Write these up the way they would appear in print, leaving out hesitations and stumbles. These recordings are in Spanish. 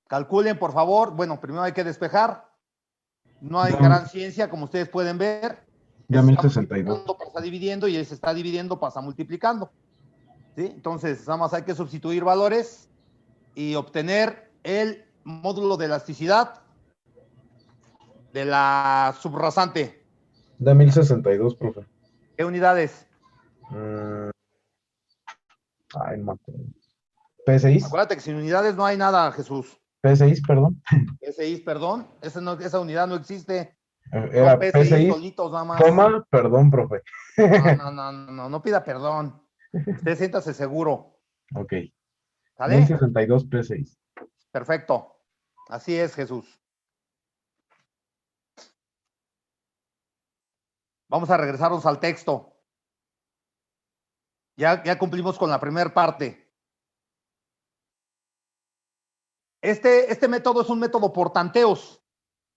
Calculen, por favor. Bueno, primero hay que despejar. No hay gran ciencia, como ustedes pueden ver. Ya 1062. Pasa dividiendo y él se está dividiendo, pasa multiplicando. ¿Sí? Entonces, nada más hay que sustituir valores y obtener el módulo de elasticidad de la subrasante. Da 1062, profe. ¿Qué unidades? Ay, no me acuerdo. P6. Acuérdate que sin unidades no hay nada, Jesús. P6, perdón. P6, perdón. Esa unidad no existe. Era Son P6 P6, solitos nada más. coma, perdón, profe. No pida perdón. Usted siéntase seguro. Ok. ¿Sale? 1062 P6. Perfecto. Así es, Jesús. Vamos a regresarnos al texto. Ya cumplimos con la primera parte. Este método es un método por tanteos,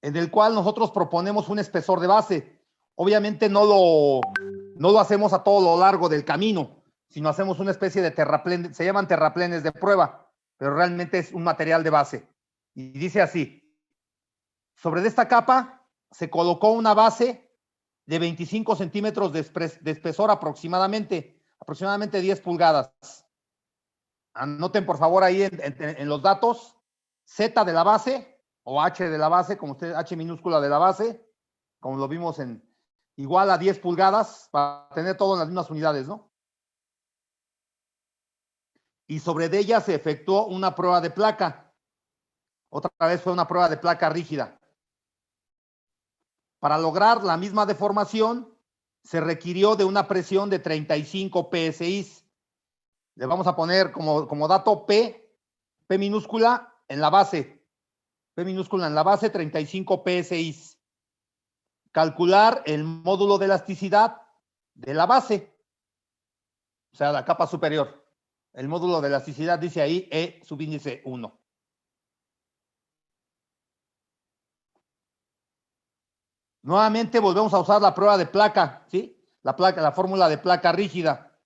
en el cual nosotros proponemos un espesor de base. Obviamente no lo hacemos a todo lo largo del camino, sino hacemos una especie de terraplén, se llaman terraplenes de prueba, pero realmente es un material de base. Y dice así: sobre esta capa se colocó una base de 25 centímetros de espesor aproximadamente 10 pulgadas. Anoten por favor ahí en los datos Z de la base o H de la base, como usted, H minúscula de la base, como lo vimos en igual a 10 pulgadas, para tener todo en las mismas unidades, ¿no? Y sobre de ella se efectuó una prueba de placa. Otra vez fue una prueba de placa rígida. Para lograr la misma deformación, se requirió de una presión de 35 psi. Le vamos a poner como dato P minúscula en la base. P minúscula en la base, 35 psi. Calcular el módulo de elasticidad de la base, o sea, la capa superior. El módulo de elasticidad dice ahí E subíndice 1. Nuevamente volvemos a usar la prueba de placa, ¿sí? La fórmula de placa rígida.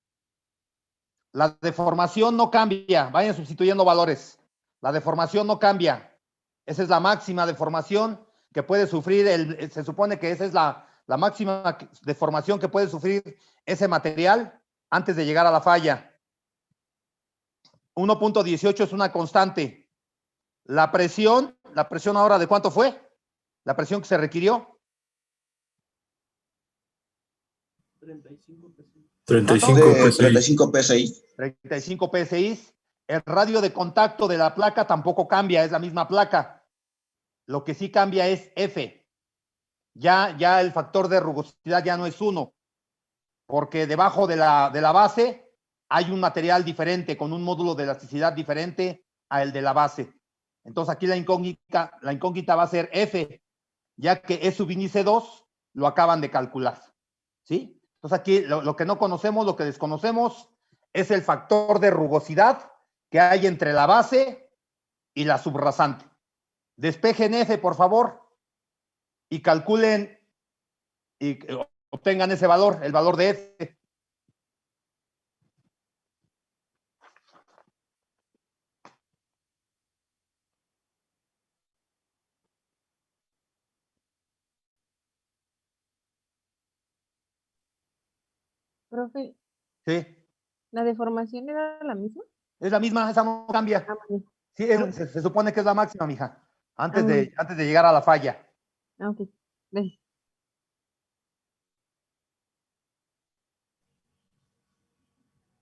La deformación no cambia, vayan sustituyendo valores. La deformación no cambia. Esa es la máxima deformación que puede sufrir, se supone que esa es la máxima deformación que puede sufrir ese material antes de llegar a la falla. 1.18 es una constante. La presión ahora, ¿de cuánto fue? La presión que se requirió. 35 psi. 35 psi. El radio de contacto de la placa tampoco cambia, es la misma placa. Lo que sí cambia es F. Ya el factor de rugosidad ya no es 1, porque debajo de la base hay un material diferente, con un módulo de elasticidad diferente al de la base. Entonces aquí la incógnita va a ser F, ya que E subíndice 2 lo acaban de calcular. ¿Sí? Entonces aquí lo que no conocemos, lo que desconocemos, es el factor de rugosidad que hay entre la base y la subrasante. Despejen F, por favor, y calculen y obtengan ese valor, el valor de F. Profe, Sí. ¿la deformación era la misma? Es la misma, esa no cambia. Sí, se supone que es la máxima, mija, antes de llegar a la falla. Ok, gracias.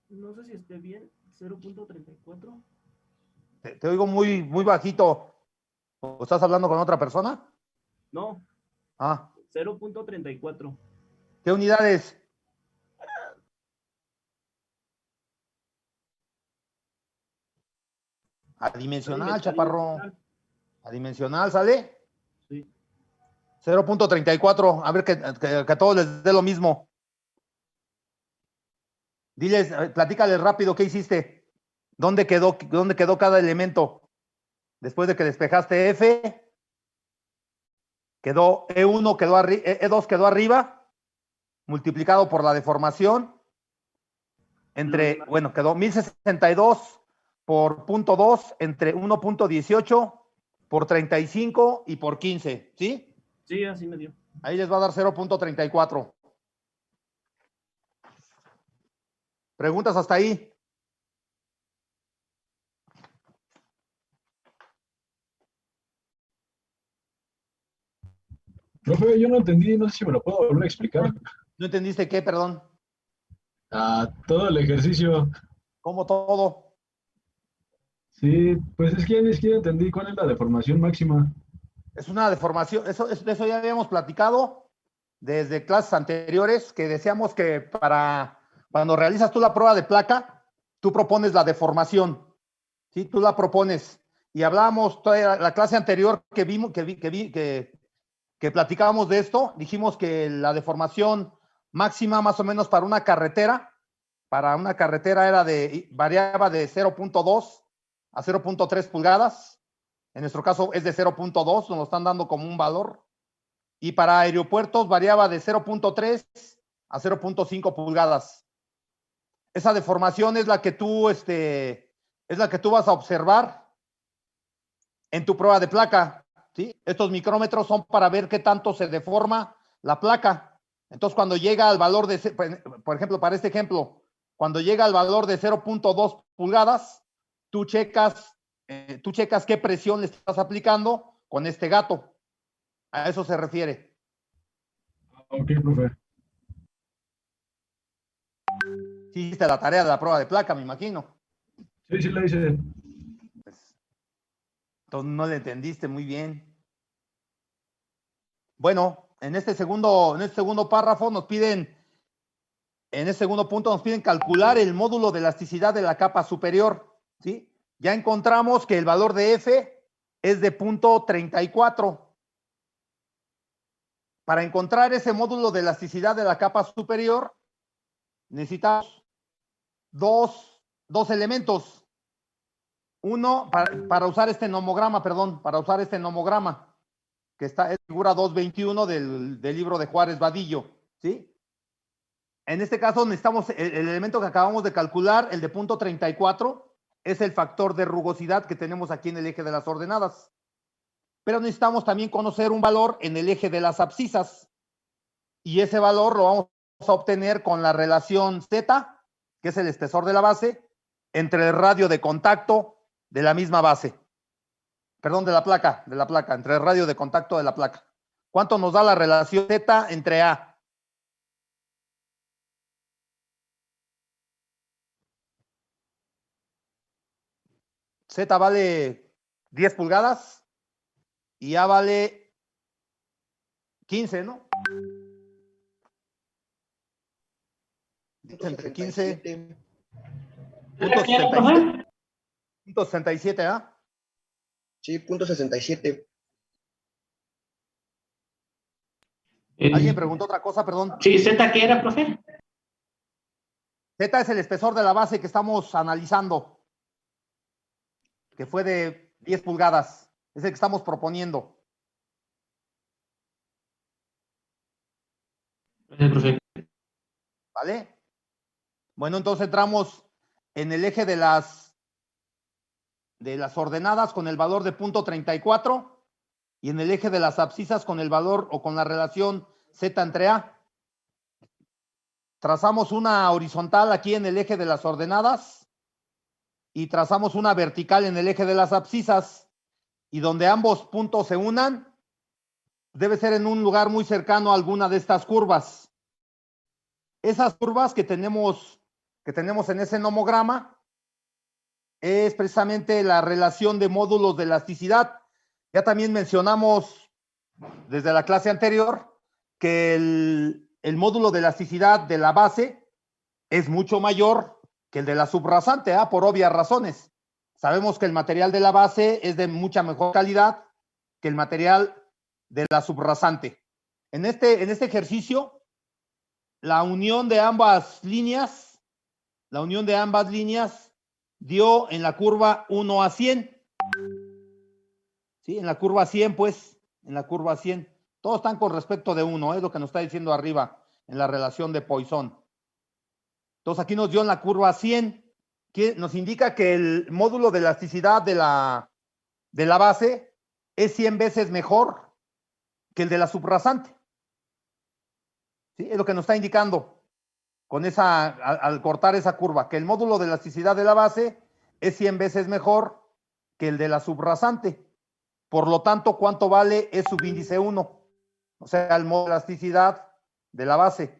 No sé si esté bien, 0.34. Te oigo muy, muy bajito. ¿O estás hablando con otra persona? No. 0.34. ¿Qué unidades? Adimensional, chaparro. Adimensional, ¿sale? Sí. 0.34. A ver que a todos les dé lo mismo. Diles, platícales rápido qué hiciste. ¿Dónde quedó cada elemento? Después de que despejaste F, quedó E1, E2 quedó arriba, multiplicado por la deformación, quedó 1062 por 0.2 entre 1.18 por 35 y por 15, ¿sí? Sí, así me dio. Ahí les va a dar 0.34. ¿Preguntas hasta ahí? Profe, yo no entendí, no sé si me lo puedo volver a explicar. ¿No entendiste qué, perdón? Todo el ejercicio. ¿Cómo todo? Sí, pues es que ni siquiera entendí cuál es la deformación máxima. Es una deformación, de eso ya habíamos platicado desde clases anteriores, que decíamos que para cuando realizas tú la prueba de placa, tú propones la deformación, ¿sí? Tú la propones. Y hablábamos toda la clase anterior que vimos, que platicábamos de esto, dijimos que la deformación máxima más o menos para una carretera era variaba de 0.2 a 0.3 pulgadas. En nuestro caso es de 0.2, nos lo están dando como un valor. Y para aeropuertos variaba de 0.3 a 0.5 pulgadas. Esa deformación es la que tú vas a observar en tu prueba de placa, ¿sí? Estos micrómetros son para ver qué tanto se deforma la placa. Entonces, cuando llega al valor de, por ejemplo, para este ejemplo, cuando llega al valor de 0.2 pulgadas, tú checas qué presión le estás aplicando con este gato. A eso se refiere. Ok, profe. Sí, hiciste la tarea de la prueba de placa, me imagino. Sí, sí la hice. Pues, entonces no le entendiste muy bien. Bueno, en este segundo párrafo nos piden, en este segundo punto nos piden calcular el módulo de elasticidad de la capa superior, ¿sí? Ya encontramos que el valor de F es de 0.34. Para encontrar ese módulo de elasticidad de la capa superior, necesitamos dos elementos. Uno, para usar este nomograma, que es figura 221 del libro de Juárez Vadillo, ¿sí? En este caso necesitamos el elemento que acabamos de calcular, el de 0.34, es el factor de rugosidad que tenemos aquí en el eje de las ordenadas. Pero necesitamos también conocer un valor en el eje de las abscisas. Y ese valor lo vamos a obtener con la relación Z, que es el espesor de la base, entre el radio de contacto de la misma base. Perdón, de la placa, entre el radio de contacto de la placa. ¿Cuánto nos da la relación Z entre A? Z vale 10 pulgadas y A vale 15, ¿no? Entre 15. Punto 67, ¿ah? Sí, punto 67. ¿Alguien preguntó otra cosa, perdón? Sí, ¿Z qué era, profe? Z es el espesor de la base que estamos analizando, que fue de 10 pulgadas. Es el que estamos proponiendo. Profe. ¿Vale? Bueno, entonces entramos en el eje de las ordenadas con el valor de 0.34 y en el eje de las abscisas con el valor o con la relación Z entre A. Trazamos una horizontal aquí en el eje de las ordenadas y trazamos una vertical en el eje de las abscisas, y donde ambos puntos se unan debe ser en un lugar muy cercano a alguna de estas curvas. Esas curvas que tenemos en ese nomograma es precisamente la relación de módulos de elasticidad. Ya también mencionamos desde la clase anterior que el módulo de elasticidad de la base es mucho mayor que el de la subrasante, por obvias razones. Sabemos que el material de la base es de mucha mejor calidad que el material de la subrasante. En este ejercicio, la unión de ambas líneas dio en la curva 1 a 100. ¿Sí? En la curva 100, pues, Todos están con respecto de 1, es lo que nos está diciendo arriba en la relación de Poisson. Entonces aquí nos dio en la curva 100, que nos indica que el módulo de elasticidad de la base es 100 veces mejor que el de la subrasante. ¿Sí? Es lo que nos está indicando con al cortar esa curva, que el módulo de elasticidad de la base es 100 veces mejor que el de la subrasante. Por lo tanto, ¿cuánto vale? Es subíndice 1. O sea, el módulo de elasticidad de la base.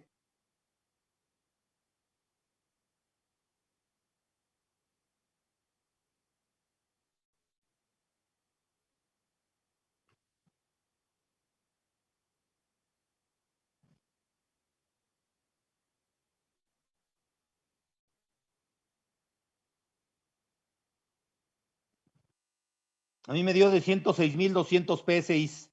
A mí me dio de 106,200 PSI.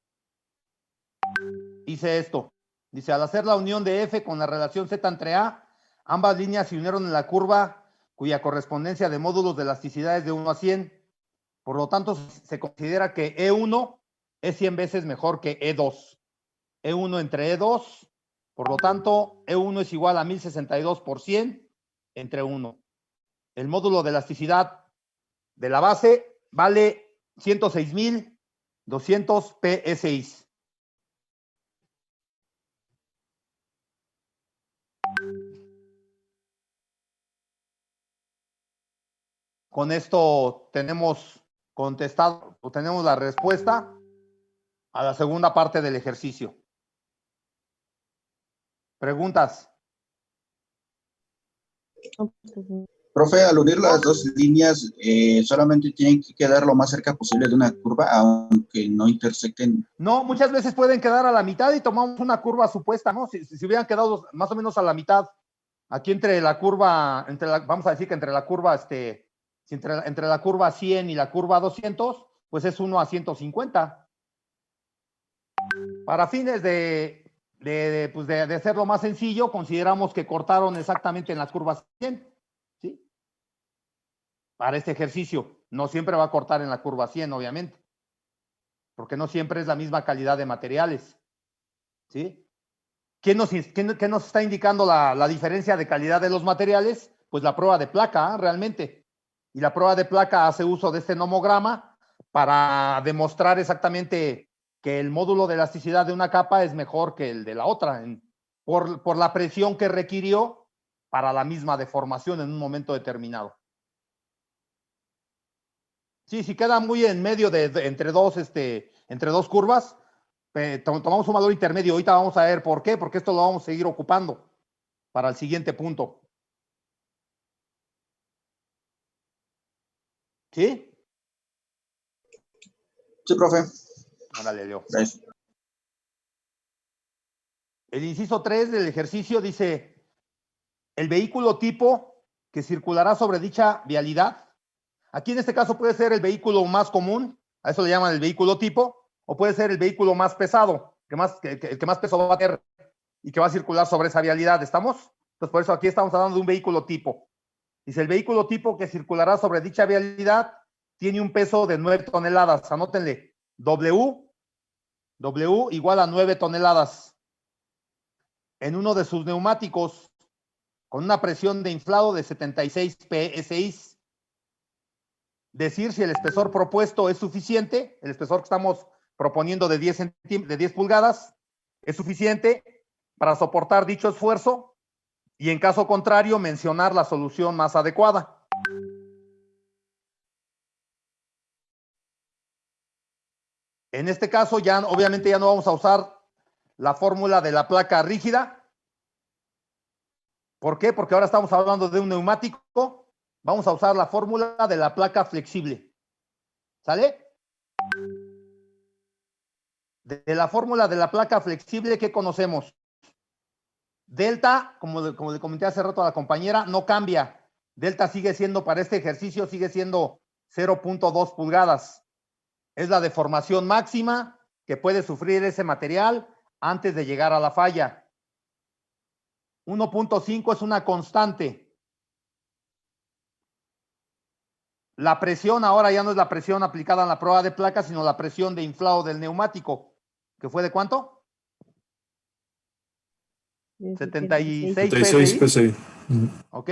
Hice esto. Dice, al hacer la unión de F con la relación Z entre A, ambas líneas se unieron en la curva cuya correspondencia de módulos de elasticidad es de 1 a 100. Por lo tanto, se considera que E1 es 100 veces mejor que E2. E1 entre E2, por lo tanto, E1 es igual a 1062 por 100 entre 1. El módulo de elasticidad de la base vale 106,200 PSI. Con esto tenemos contestado, o tenemos la respuesta a la segunda parte del ejercicio. ¿Preguntas? Profe, al unir las dos líneas, solamente tienen que quedar lo más cerca posible de una curva, aunque no intersecten. No, muchas veces pueden quedar a la mitad y tomamos una curva supuesta, ¿no? Si hubieran quedado más o menos a la mitad, aquí entre la curva, vamos a decir que entre la curva, entre la curva 100 y la curva 200, pues es 1 a 150. Para fines de hacerlo más sencillo, consideramos que cortaron exactamente en la curva 100, ¿sí? Para este ejercicio, no siempre va a cortar en la curva 100, obviamente, porque no siempre es la misma calidad de materiales, ¿sí? ¿Qué nos está indicando la diferencia de calidad de los materiales? Pues la prueba de placa, realmente. Y la prueba de placa hace uso de este nomograma para demostrar exactamente que el módulo de elasticidad de una capa es mejor que el de la otra, por la presión que requirió para la misma deformación en un momento determinado. Sí, si queda muy en medio entre dos curvas, tomamos un valor intermedio. Ahorita vamos a ver por qué, porque esto lo vamos a seguir ocupando para el siguiente punto. ¿Sí? Sí, profe. Órale, Leo. Gracias. El inciso 3 del ejercicio dice, el vehículo tipo que circulará sobre dicha vialidad. Aquí en este caso puede ser el vehículo más común, a eso le llaman el vehículo tipo, o puede ser el vehículo más pesado, el que más peso va a tener y que va a circular sobre esa vialidad. ¿Estamos? Entonces, por eso aquí estamos hablando de un vehículo tipo. Dice, el vehículo tipo que circulará sobre dicha vialidad tiene un peso de 9 toneladas. Anótenle, W igual a 9 toneladas. En uno de sus neumáticos, con una presión de inflado de 76 PSI. Decir si el espesor propuesto es suficiente, el espesor que estamos proponiendo de 10 pulgadas, es suficiente para soportar dicho esfuerzo y en caso contrario mencionar la solución más adecuada. En este caso ya obviamente ya no vamos a usar la fórmula de la placa rígida. ¿Por qué? Porque ahora estamos hablando de un neumático. Vamos a usar la fórmula de la placa flexible. ¿Sale? De la fórmula de la placa flexible, ¿qué conocemos? Delta, como le comenté hace rato a la compañera, no cambia. Delta sigue siendo, para este ejercicio, sigue siendo 0.2 pulgadas. Es la deformación máxima que puede sufrir ese material antes de llegar a la falla. 1.5 es una constante. La presión ahora ya no es la presión aplicada en la prueba de placa, sino la presión de inflado del neumático, que fue de ¿cuánto? 76 PSI. ¿Ok?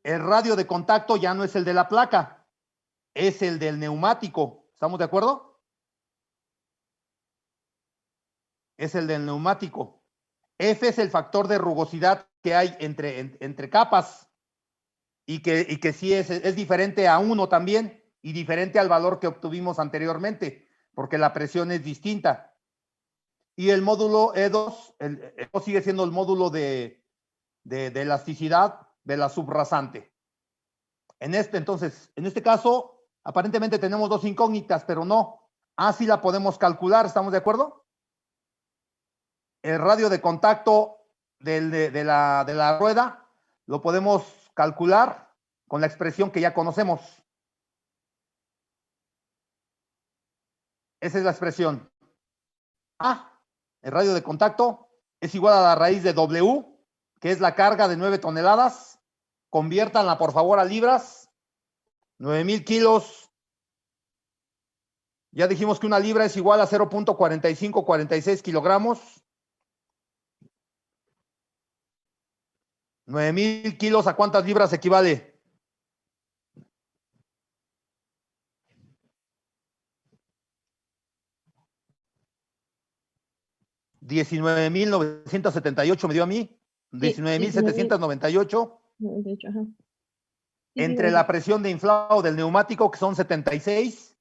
El radio de contacto ya no es el de la placa, es el del neumático, ¿Estamos de acuerdo? Es el del neumático. F es el factor de rugosidad que hay entre capas y que sí es diferente a 1 también y diferente al valor que obtuvimos anteriormente, porque la presión es distinta. Y el módulo E2, E2 sigue siendo el módulo de elasticidad de la subrasante. Entonces, en este caso, aparentemente tenemos dos incógnitas, pero no. Así la podemos calcular, ¿estamos de acuerdo? El radio de contacto de la rueda lo podemos calcular con la expresión que ya conocemos. Esa es la expresión. El radio de contacto es igual a la raíz de W, que es la carga de 9 toneladas. Conviértanla, por favor, a libras. 9,000 kilos. Ya dijimos que una libra es igual a 0.4546 kilogramos. 9,000 kilos, ¿a cuántas libras equivale? $19,978 me dio a mí. 19,798. 98, ajá. Sí, Entre sí, la presión de inflado del neumático, que son 76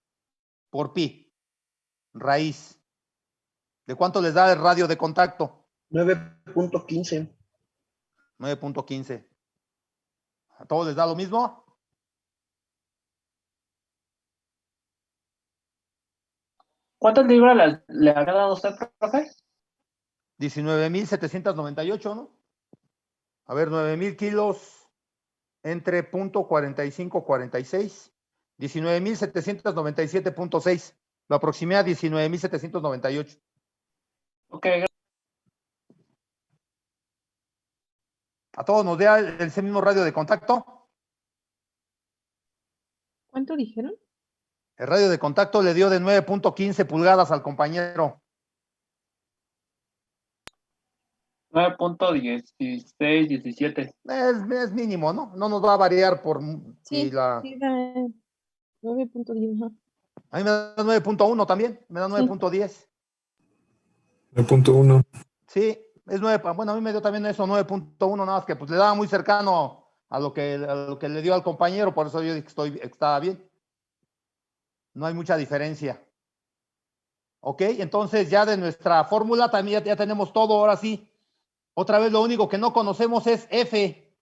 por pi, raíz. ¿De cuánto les da el radio de contacto? 9.15. 9.15. ¿A todos les da lo mismo? ¿Cuántas libras le ha dado usted, profe? 19,798, ¿no? A ver, 9,000 kilos entre punto 45,46. 19,797.6. Lo aproximé a 19,798. Ok, ¿A todos nos da ese mismo radio de contacto? ¿Cuánto dijeron? El radio de contacto le dio de 9.15 pulgadas al compañero. 9.16, 17. Es mínimo, ¿no? No nos va a variar por Sí, si la... sí, da 9.10, ajá. A mí me da 9.1 también, me da Sí. 9.10. 9.1. Sí, es 9. Bueno, a mí me dio también eso, 9.1, nada más que pues le daba muy cercano a lo que le dio al compañero, por eso yo dije que estaba bien. No hay mucha diferencia. Ok, entonces ya de nuestra fórmula también ya tenemos todo, ahora sí. Otra vez lo único que no conocemos es F.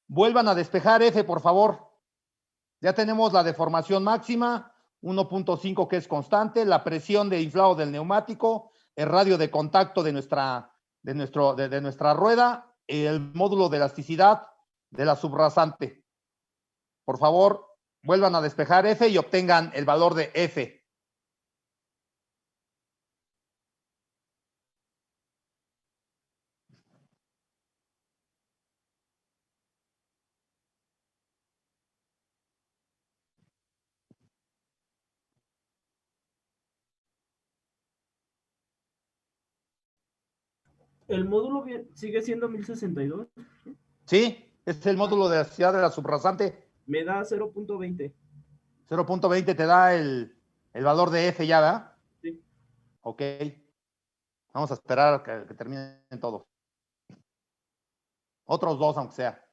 Vuelvan a despejar F, por favor. Ya tenemos la deformación máxima, 1.5 que es constante, la presión de inflado del neumático, el radio de contacto de nuestra rueda, el módulo de elasticidad de la subrasante. Por favor, vuelvan a despejar F y obtengan el valor de F. El módulo sigue siendo 1062. ¿Sí? Es el módulo de elasticidad de la subrasante. Me da 0.20. 0.20 te da el valor de F ya, ¿verdad? Sí. Ok. Vamos a esperar a que terminen todos. Otros dos, aunque sea.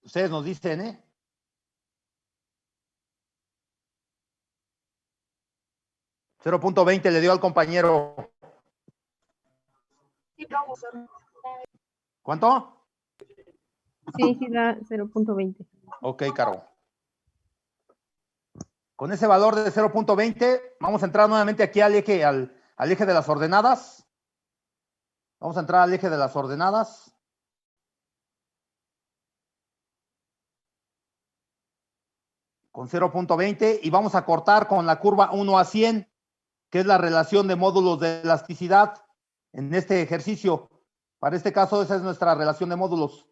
Ustedes nos dicen, ¿eh? .20 le dio al compañero. ¿Cuánto? Sí, sí, da 0.20. Ok, Caro. Con ese valor de 0.20, vamos a entrar nuevamente aquí al eje de las ordenadas. Vamos a entrar al eje de las ordenadas. Con 0.20 y vamos a cortar con la curva 1 a 100, que es la relación de módulos de elasticidad en este ejercicio. Para este caso, esa es nuestra relación de módulos.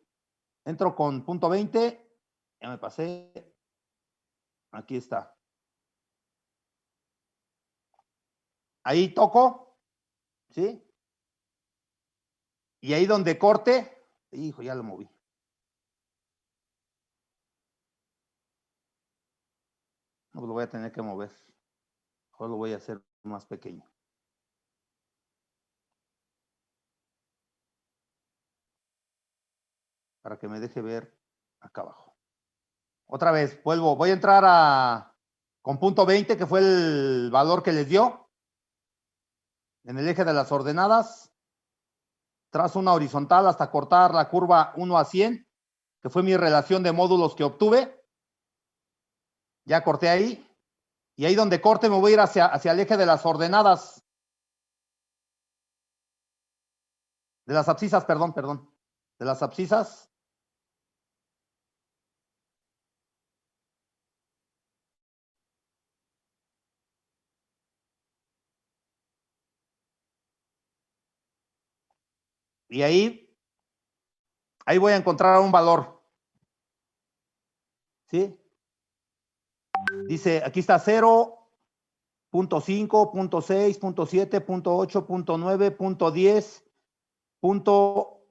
Entro con punto 20. Ya me pasé. Aquí está. Ahí toco. ¿Sí? Y ahí donde corte. Hijo, ya lo moví. No, lo voy a tener que mover. Mejor lo voy a hacer más pequeño. Para que me deje ver acá abajo. Otra vez, vuelvo. Voy a entrar con punto 20, que fue el valor que les dio. En el eje de las ordenadas. Trazo una horizontal hasta cortar la curva 1 a 100, que fue mi relación de módulos que obtuve. Ya corté ahí. Y ahí donde corte me voy a ir hacia el eje de las ordenadas. De las abscisas, perdón. De las abscisas. Y ahí voy a encontrar un valor. ¿Sí? Dice, aquí está 0, punto 5, punto 6, punto 7, punto 8, punto 9, punto 10, punto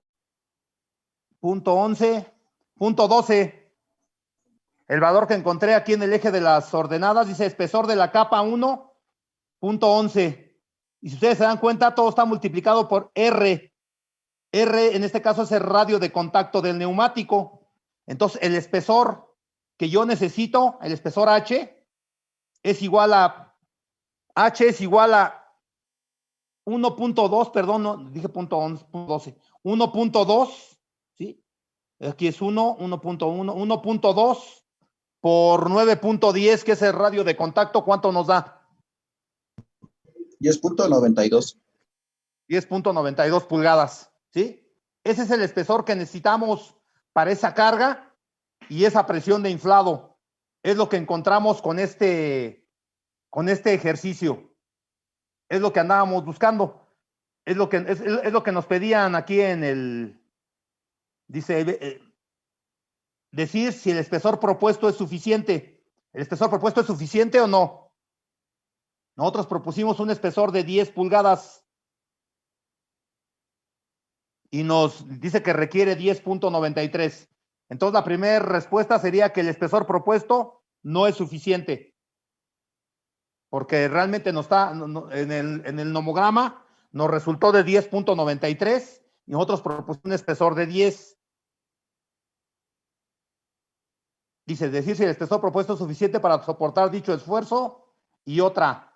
11, punto 12. El valor que encontré aquí en el eje de las ordenadas dice espesor de la capa 1, punto 11. Y si ustedes se dan cuenta, todo está multiplicado por R. R en este caso es el radio de contacto del neumático. Entonces el espesor que yo necesito, el espesor H, es igual a 1.2, perdón, no, dije punto 11, punto 12, 1.2, ¿sí? Aquí es 1.1, 1.2 por 9.10, que es el radio de contacto, ¿cuánto nos da? 10.92. 10.92 pulgadas, ¿sí? Ese es el espesor que necesitamos para esa carga y esa presión de inflado. Es lo que encontramos con este ejercicio. Es lo que andábamos buscando. Es lo que nos pedían aquí en el... Dice, decir si el espesor propuesto es suficiente. ¿El espesor propuesto es suficiente o no? Nosotros propusimos un espesor de 10 pulgadas y nos dice que requiere 10.93. Entonces la primera respuesta sería que el espesor propuesto no es suficiente. Porque realmente nos está, en el nomograma nos resultó de 10.93 y nosotros propusimos un espesor de 10. Dice, decir si el espesor propuesto es suficiente para soportar dicho esfuerzo, y otra.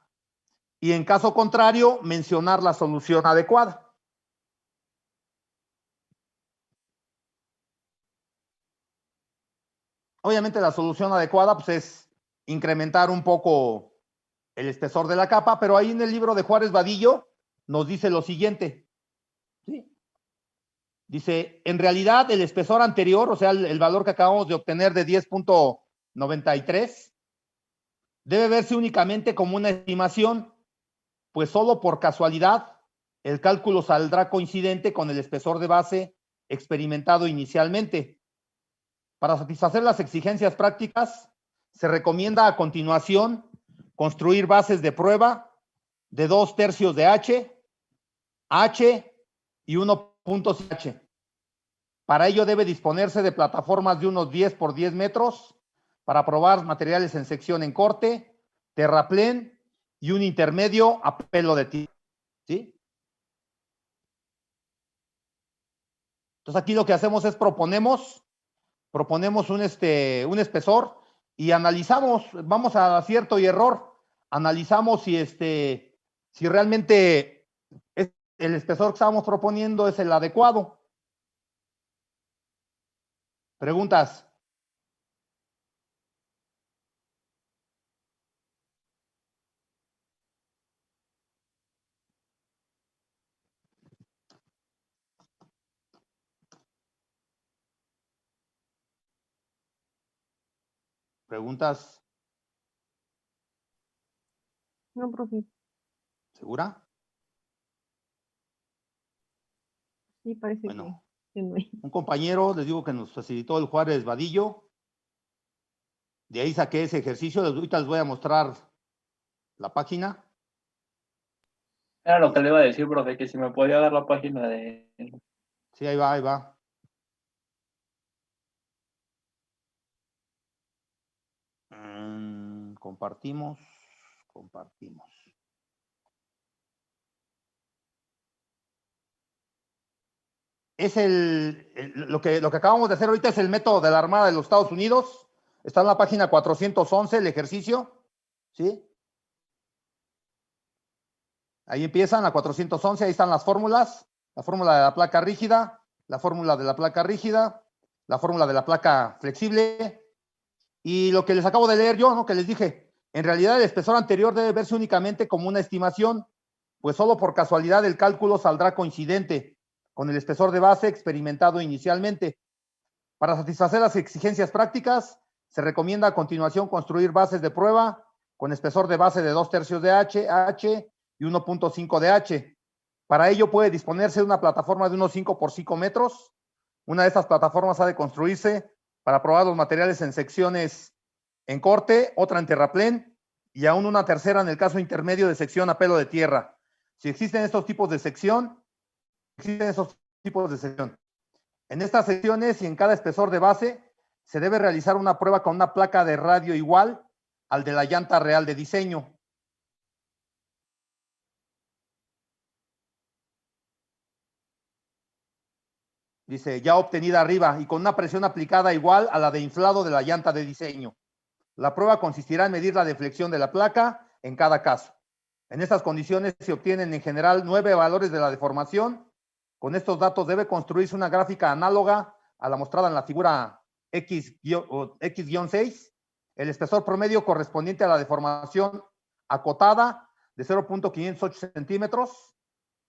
Y en caso contrario, mencionar la solución adecuada. Obviamente la solución adecuada pues, es incrementar un poco el espesor de la capa, pero ahí en el libro de Juárez Vadillo nos dice lo siguiente. ¿Sí? Dice, en realidad el espesor anterior, o sea, el valor que acabamos de obtener de 10.93, debe verse únicamente como una estimación, pues solo por casualidad el cálculo saldrá coincidente con el espesor de base experimentado inicialmente. Para satisfacer las exigencias prácticas, se recomienda a continuación construir bases de prueba de 2/3 de H y 1.H. Para ello debe disponerse de plataformas de unos 10 por 10 metros para probar materiales en sección en corte, terraplén y un intermedio a pelo de tierra. ¿Sí? Entonces aquí lo que hacemos es proponemos un espesor y analizamos, vamos a acierto y error, analizamos si realmente el espesor que estamos proponiendo es el adecuado. ¿Preguntas? ¿Preguntas? No, profe. ¿Segura? Sí, parece Bueno, que no hay. un compañero, les digo que nos facilitó el Juárez Vadillo. De ahí saqué ese ejercicio. Ahorita les voy a mostrar la página. Era lo que le iba a decir, profe, que si me podía dar la página de... Sí, ahí va, ahí va. compartimos. Es lo que acabamos de hacer ahorita es el método de la Armada de los Estados Unidos. Está en la página 411 el ejercicio, ¿sí? Ahí empiezan, la 411, ahí están las fórmulas. La fórmula de la placa rígida, la fórmula de la placa rígida, la fórmula de la placa flexible. Y lo que les acabo de leer yo, ¿no? Que les dije, en realidad el espesor anterior debe verse únicamente como una estimación, pues solo por casualidad el cálculo saldrá coincidente con el espesor de base experimentado inicialmente. Para satisfacer las exigencias prácticas, se recomienda a continuación construir bases de prueba con espesor de base de 2/3 de H y 1.5 de H. Para ello puede disponerse de una plataforma de unos 5 por 5 metros. Una de estas plataformas ha de construirse para probar los materiales en secciones en corte, otra en terraplén y aún una tercera en el caso intermedio de sección a pelo de tierra. Si existen estos tipos de sección, En estas secciones y en cada espesor de base se debe realizar una prueba con una placa de radio igual al de la llanta real de diseño. Dice, ya obtenida arriba y con una presión aplicada igual a la de inflado de la llanta de diseño. La prueba consistirá en medir la deflexión de la placa en cada caso. En estas condiciones se obtienen en general 9 valores de la deformación. Con estos datos debe construirse una gráfica análoga a la mostrada en la figura X-6. El espesor promedio correspondiente a la deformación acotada de 0.508 centímetros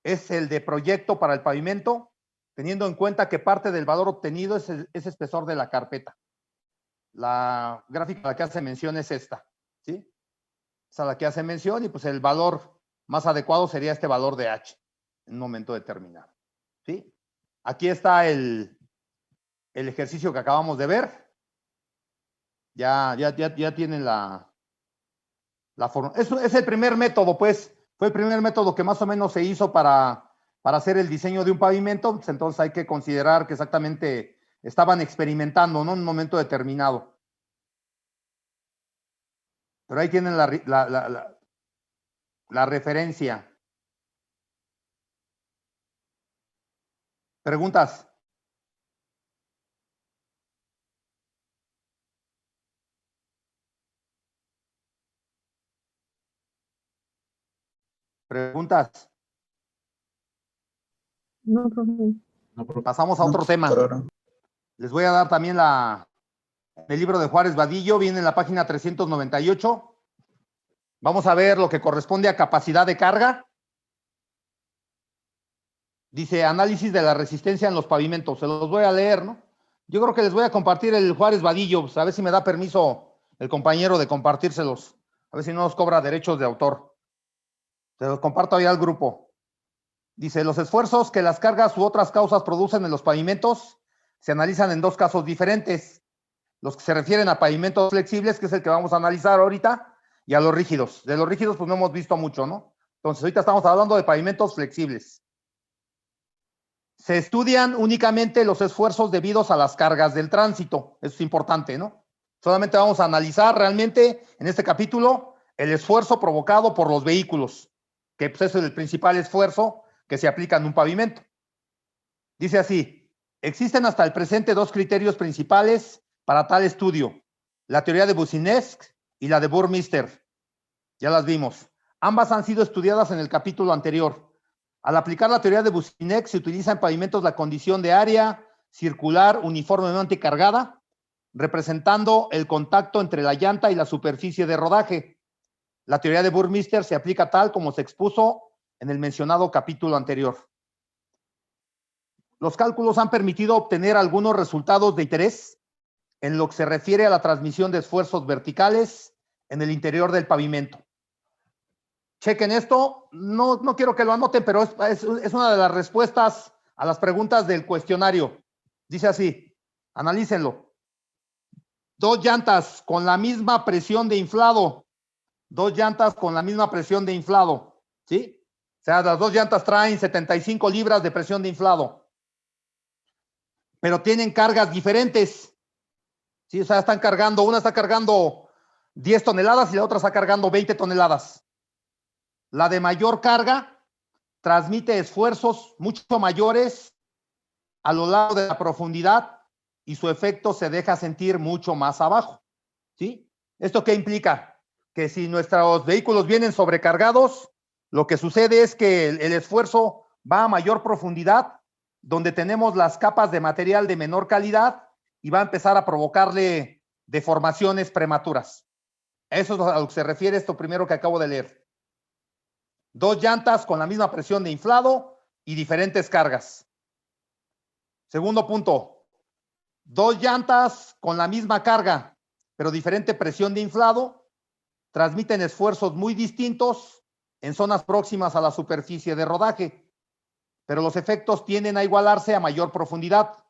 es el de proyecto para el pavimento, teniendo en cuenta que parte del valor obtenido es espesor de la carpeta. La gráfica a la que hace mención es esta, ¿sí? Es a la que hace mención y pues el valor más adecuado sería este valor de H en un momento determinado, ¿sí? Aquí está el ejercicio que acabamos de ver. Ya tienen la forma. Es el primer método, pues. Fue el primer método que más o menos se hizo para hacer el diseño de un pavimento. Pues entonces hay que considerar que exactamente estaban experimentando, ¿no? En un momento determinado. Pero ahí tienen la referencia. ¿Preguntas? ¿Preguntas? No, profe. No, profe. Pasamos a otro tema. Por ahora. Les voy a dar también el libro de Juárez Vadillo, viene en la página 398. Vamos a ver lo que corresponde a capacidad de carga. Dice, análisis de la resistencia en los pavimentos. Se los voy a leer, ¿no? Yo creo que les voy a compartir el Juárez Vadillo, pues a ver si me da permiso el compañero de compartírselos. A ver si no nos cobra derechos de autor. Se los comparto ahí al grupo. Dice, los esfuerzos que las cargas u otras causas producen en los pavimentos se analizan en dos casos diferentes. Los que se refieren a pavimentos flexibles, que es el que vamos a analizar ahorita, y a los rígidos. De los rígidos, pues no hemos visto mucho, ¿no? Entonces, ahorita estamos hablando de pavimentos flexibles. Se estudian únicamente los esfuerzos debidos a las cargas del tránsito. Eso es importante, ¿no? Solamente vamos a analizar realmente, en este capítulo, el esfuerzo provocado por los vehículos, que pues, es el principal esfuerzo que se aplica en un pavimento. Dice así, existen hasta el presente dos criterios principales para tal estudio, la teoría de Boussinesq y la de Burmeister. Ya las vimos. Ambas han sido estudiadas en el capítulo anterior. Al aplicar la teoría de Boussinesq se utiliza en pavimentos la condición de área circular uniformemente cargada, representando el contacto entre la llanta y la superficie de rodaje. La teoría de Burmeister se aplica tal como se expuso en el mencionado capítulo anterior. Los cálculos han permitido obtener algunos resultados de interés en lo que se refiere a la transmisión de esfuerzos verticales en el interior del pavimento. Chequen esto, no quiero que lo anoten, pero es una de las respuestas a las preguntas del cuestionario. Dice así, analícenlo. Dos llantas con la misma presión de inflado. Dos llantas con la misma presión de inflado, ¿sí? O sea, las dos llantas traen 75 libras de presión de inflado. Pero tienen cargas diferentes. Sí, o sea, están cargando, una está cargando 10 toneladas y la otra está cargando 20 toneladas. La de mayor carga transmite esfuerzos mucho mayores a lo largo de la profundidad y su efecto se deja sentir mucho más abajo, ¿sí? ¿Esto qué implica? Que si nuestros vehículos vienen sobrecargados, lo que sucede es que el esfuerzo va a mayor profundidad, donde tenemos las capas de material de menor calidad y va a empezar a provocarle deformaciones prematuras. Eso es a lo que se refiere esto primero que acabo de leer. 2 llantas con la misma presión de inflado y diferentes cargas. Segundo punto, 2 llantas con la misma carga, pero diferente presión de inflado, transmiten esfuerzos muy distintos en zonas próximas a la superficie de rodaje, pero los efectos tienden a igualarse a mayor profundidad,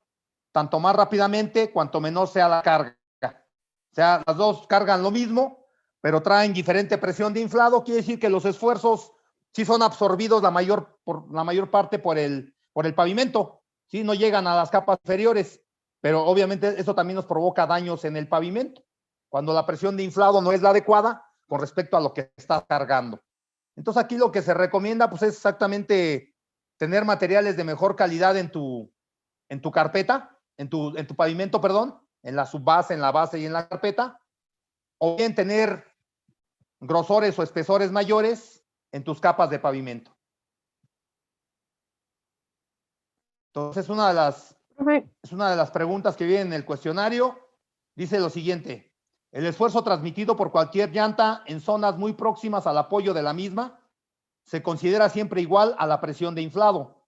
tanto más rápidamente cuanto menor sea la carga. O sea, las dos cargan lo mismo, pero traen diferente presión de inflado, quiere decir que los esfuerzos sí son absorbidos la mayor parte por el pavimento, ¿sí? No llegan a las capas inferiores, pero obviamente eso también nos provoca daños en el pavimento, cuando la presión de inflado no es la adecuada con respecto a lo que está cargando. Entonces aquí lo que se recomienda pues es exactamente tener materiales de mejor calidad en tu carpeta, en tu pavimento, perdón, en la subbase, en la base y en la carpeta, o bien tener grosores o espesores mayores en tus capas de pavimento. Entonces, es una de las preguntas que viene en el cuestionario. Dice lo siguiente: el esfuerzo transmitido por cualquier llanta en zonas muy próximas al apoyo de la misma se considera siempre igual a la presión de inflado,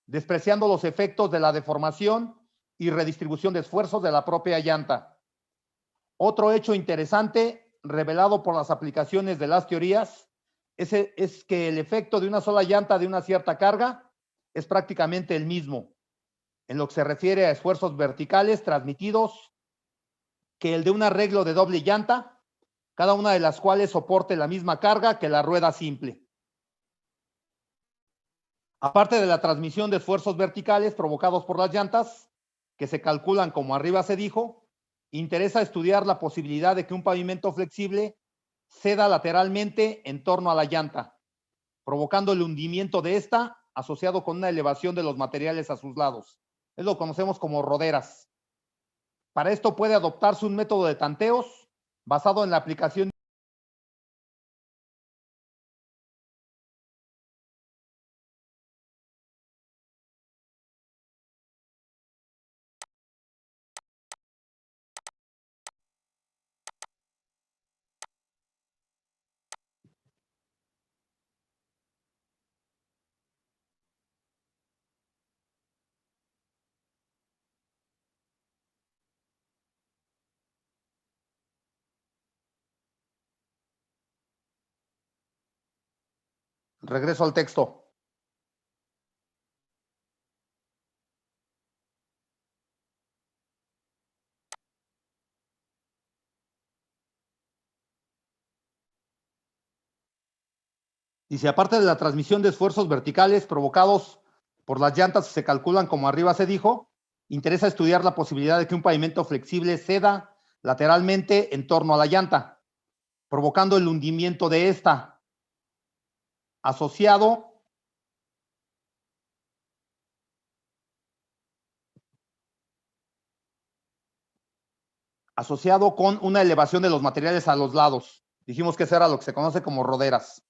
despreciando los efectos de la deformación y redistribución de esfuerzos de la propia llanta. Otro hecho interesante revelado por las aplicaciones de las teorías es que el efecto de una sola llanta de una cierta carga es prácticamente el mismo en lo que se refiere a esfuerzos verticales transmitidos que el de un arreglo de doble llanta, cada una de las cuales soporte la misma carga que la rueda simple. Aparte de la transmisión de esfuerzos verticales provocados por las llantas, que se calculan como arriba se dijo, interesa estudiar la posibilidad de que un pavimento flexible ceda lateralmente en torno a la llanta, provocando el hundimiento de esta asociado con una elevación de los materiales a sus lados. Es lo que conocemos como roderas. Para esto puede adoptarse un método de tanteos basado en la aplicación regreso al texto. Dice, aparte de la transmisión de esfuerzos verticales provocados por las llantas que se calculan como arriba se dijo, interesa estudiar la posibilidad de que un pavimento flexible ceda lateralmente en torno a la llanta, provocando el hundimiento de esta, asociado con una elevación de los materiales a los lados. Dijimos que eso era lo que se conoce como roderas.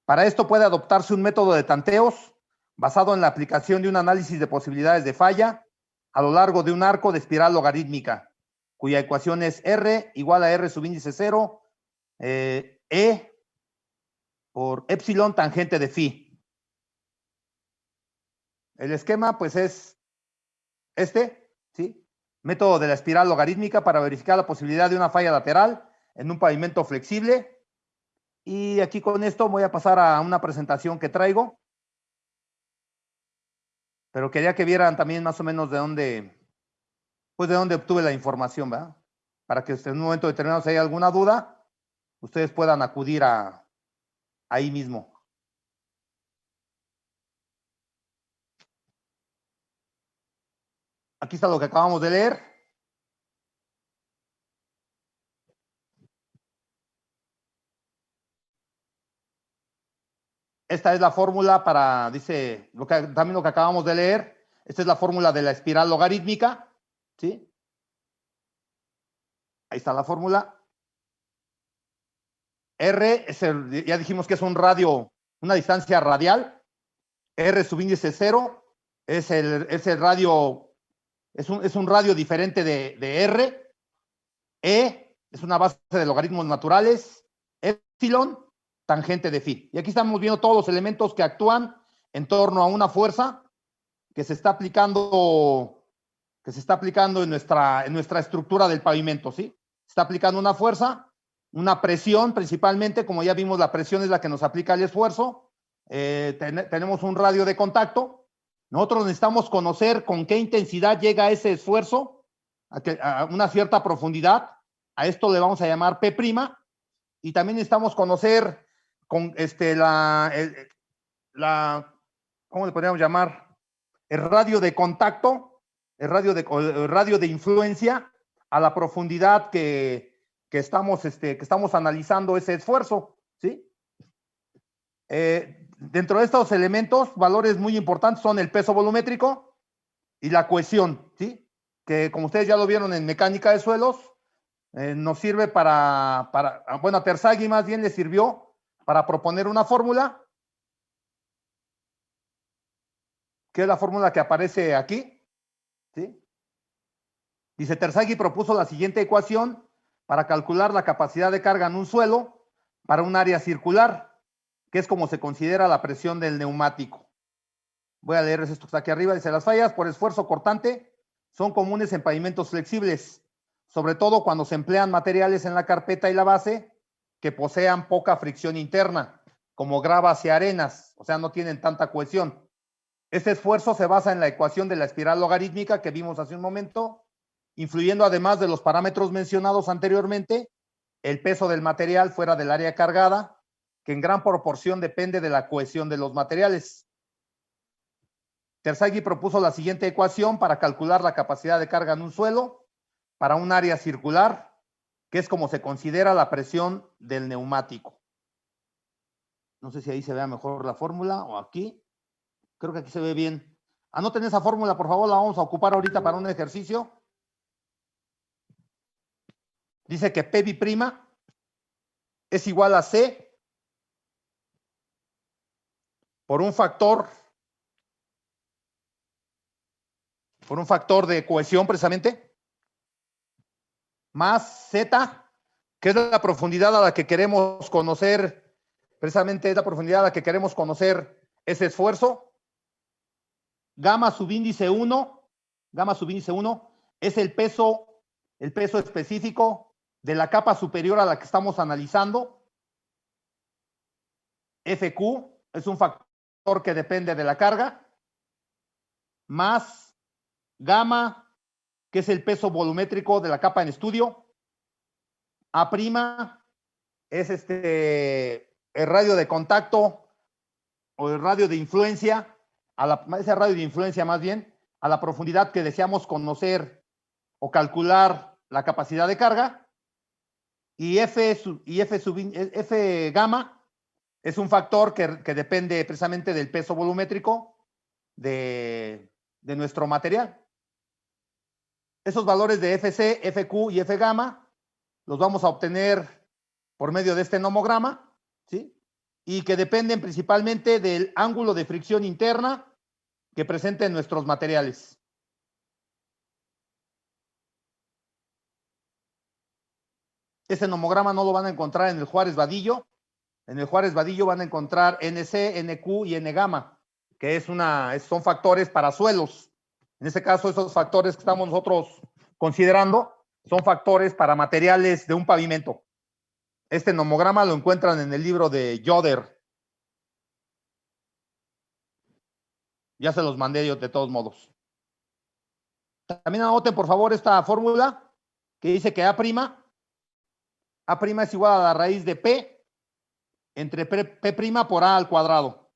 Para esto puede adoptarse un método de tanteos basado en la aplicación de un análisis de posibilidades de falla a lo largo de un arco de espiral logarítmica, cuya ecuación es R igual a R subíndice 0, E por epsilon tangente de phi. El esquema, pues, es este, ¿sí? Método de la espiral logarítmica para verificar la posibilidad de una falla lateral en un pavimento flexible. Y aquí con esto voy a pasar a una presentación que traigo. Pero quería que vieran también más o menos de dónde obtuve la información, ¿verdad? Para que en un momento determinado, si hay alguna duda, ustedes puedan acudir ahí mismo. Aquí está lo que acabamos de leer. Esta es la fórmula para, dice, también lo que acabamos de leer. Esta es la fórmula de la espiral logarítmica, ¿sí? Ahí está la fórmula. R, ya dijimos que es un radio, una distancia radial. R subíndice 0 es el radio, es un radio diferente de R. E es una base de logaritmos naturales. Epsilon, tangente de phi. Y aquí estamos viendo todos los elementos que actúan en torno a una fuerza que se está aplicando en nuestra estructura del pavimento, ¿sí? Se está aplicando una fuerza, una presión principalmente, como ya vimos, la presión es la que nos aplica el esfuerzo. Tenemos un radio de contacto. Nosotros necesitamos conocer con qué intensidad llega ese esfuerzo a una cierta profundidad. A esto le vamos a llamar P', y también necesitamos conocer con ¿cómo le podríamos llamar? El radio de contacto, el radio de influencia a la profundidad que estamos analizando ese esfuerzo, ¿sí? Dentro de estos elementos, valores muy importantes son el peso volumétrico y la cohesión, ¿sí? Que como ustedes ya lo vieron en mecánica de suelos, nos sirve bueno, a Terzaghi más bien le sirvió para proponer una fórmula, que es la fórmula que aparece aquí, ¿sí? Dice, Terzaghi propuso la siguiente ecuación para calcular la capacidad de carga en un suelo para un área circular, que es como se considera la presión del neumático. Voy a leerles esto que está aquí arriba. Dice, las fallas por esfuerzo cortante son comunes en pavimentos flexibles, sobre todo cuando se emplean materiales en la carpeta y la base que posean poca fricción interna, como gravas y arenas, o sea, no tienen tanta cohesión. Este esfuerzo se basa en la ecuación de la espiral logarítmica que vimos hace un momento, influyendo además de los parámetros mencionados anteriormente, el peso del material fuera del área cargada, que en gran proporción depende de la cohesión de los materiales. Terzaghi propuso la siguiente ecuación para calcular la capacidad de carga en un suelo para un área circular, que es como se considera la presión del neumático. No sé si ahí se vea mejor la fórmula o aquí. Creo que aquí se ve bien. Anoten esa fórmula, por favor, la vamos a ocupar ahorita para un ejercicio. Dice que P' es igual a C por un factor de cohesión precisamente, más Z, que es la profundidad a la que queremos conocer, precisamente es la profundidad a la que queremos conocer ese esfuerzo. Gamma subíndice 1 es el peso específico de la capa superior a la que estamos analizando. FQ es un factor que depende de la carga, más gamma, que es el peso volumétrico de la capa en estudio. A' es el radio de contacto o el radio de influencia, ese radio de influencia más bien, a la profundidad que deseamos conocer o calcular la capacidad de carga. Y F gamma es un factor que depende precisamente del peso volumétrico de nuestro material. Esos valores de FC, FQ y F gamma los vamos a obtener por medio de este nomograma, ¿sí? Y que dependen principalmente del ángulo de fricción interna que presenten nuestros materiales. Ese nomograma no lo van a encontrar en el Juárez Vadillo. En el Juárez Vadillo van a encontrar NC, NQ y N gamma, que son factores para suelos. En este caso, esos factores que estamos nosotros considerando son factores para materiales de un pavimento. Este nomograma lo encuentran en el libro de Yoder. Ya se los mandé yo de todos modos. También anoten, por favor, esta fórmula que dice que A' es igual a la raíz de P entre P' por A al cuadrado.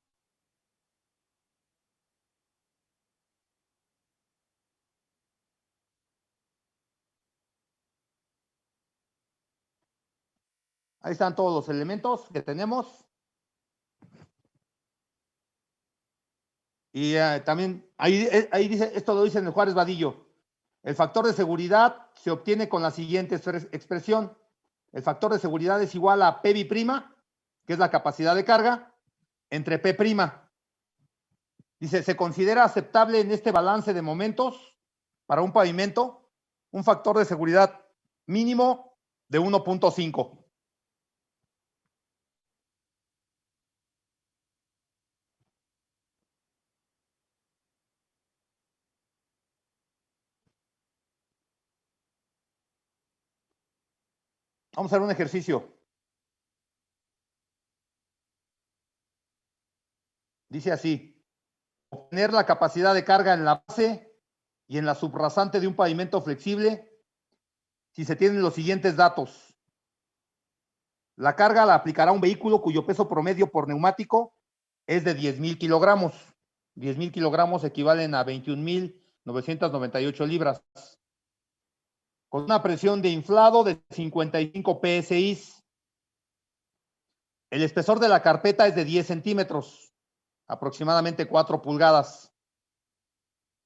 Ahí están todos los elementos que tenemos. Y también, ahí dice, esto lo dice en el Juárez Vadillo. El factor de seguridad se obtiene con la siguiente expresión. El factor de seguridad es igual a P', que es la capacidad de carga, entre P'. Dice, se considera aceptable en este balance de momentos para un pavimento un factor de seguridad mínimo de 1.5. Vamos a hacer un ejercicio. Dice así, obtener la capacidad de carga en la base y en la subrasante de un pavimento flexible si se tienen los siguientes datos. La carga la aplicará un vehículo cuyo peso promedio por neumático es de 10,000 kilogramos. 10,000 kilogramos equivalen a 21,998 libras. Con una presión de inflado de 55 psi. El espesor de la carpeta es de 10 centímetros, aproximadamente 4 pulgadas.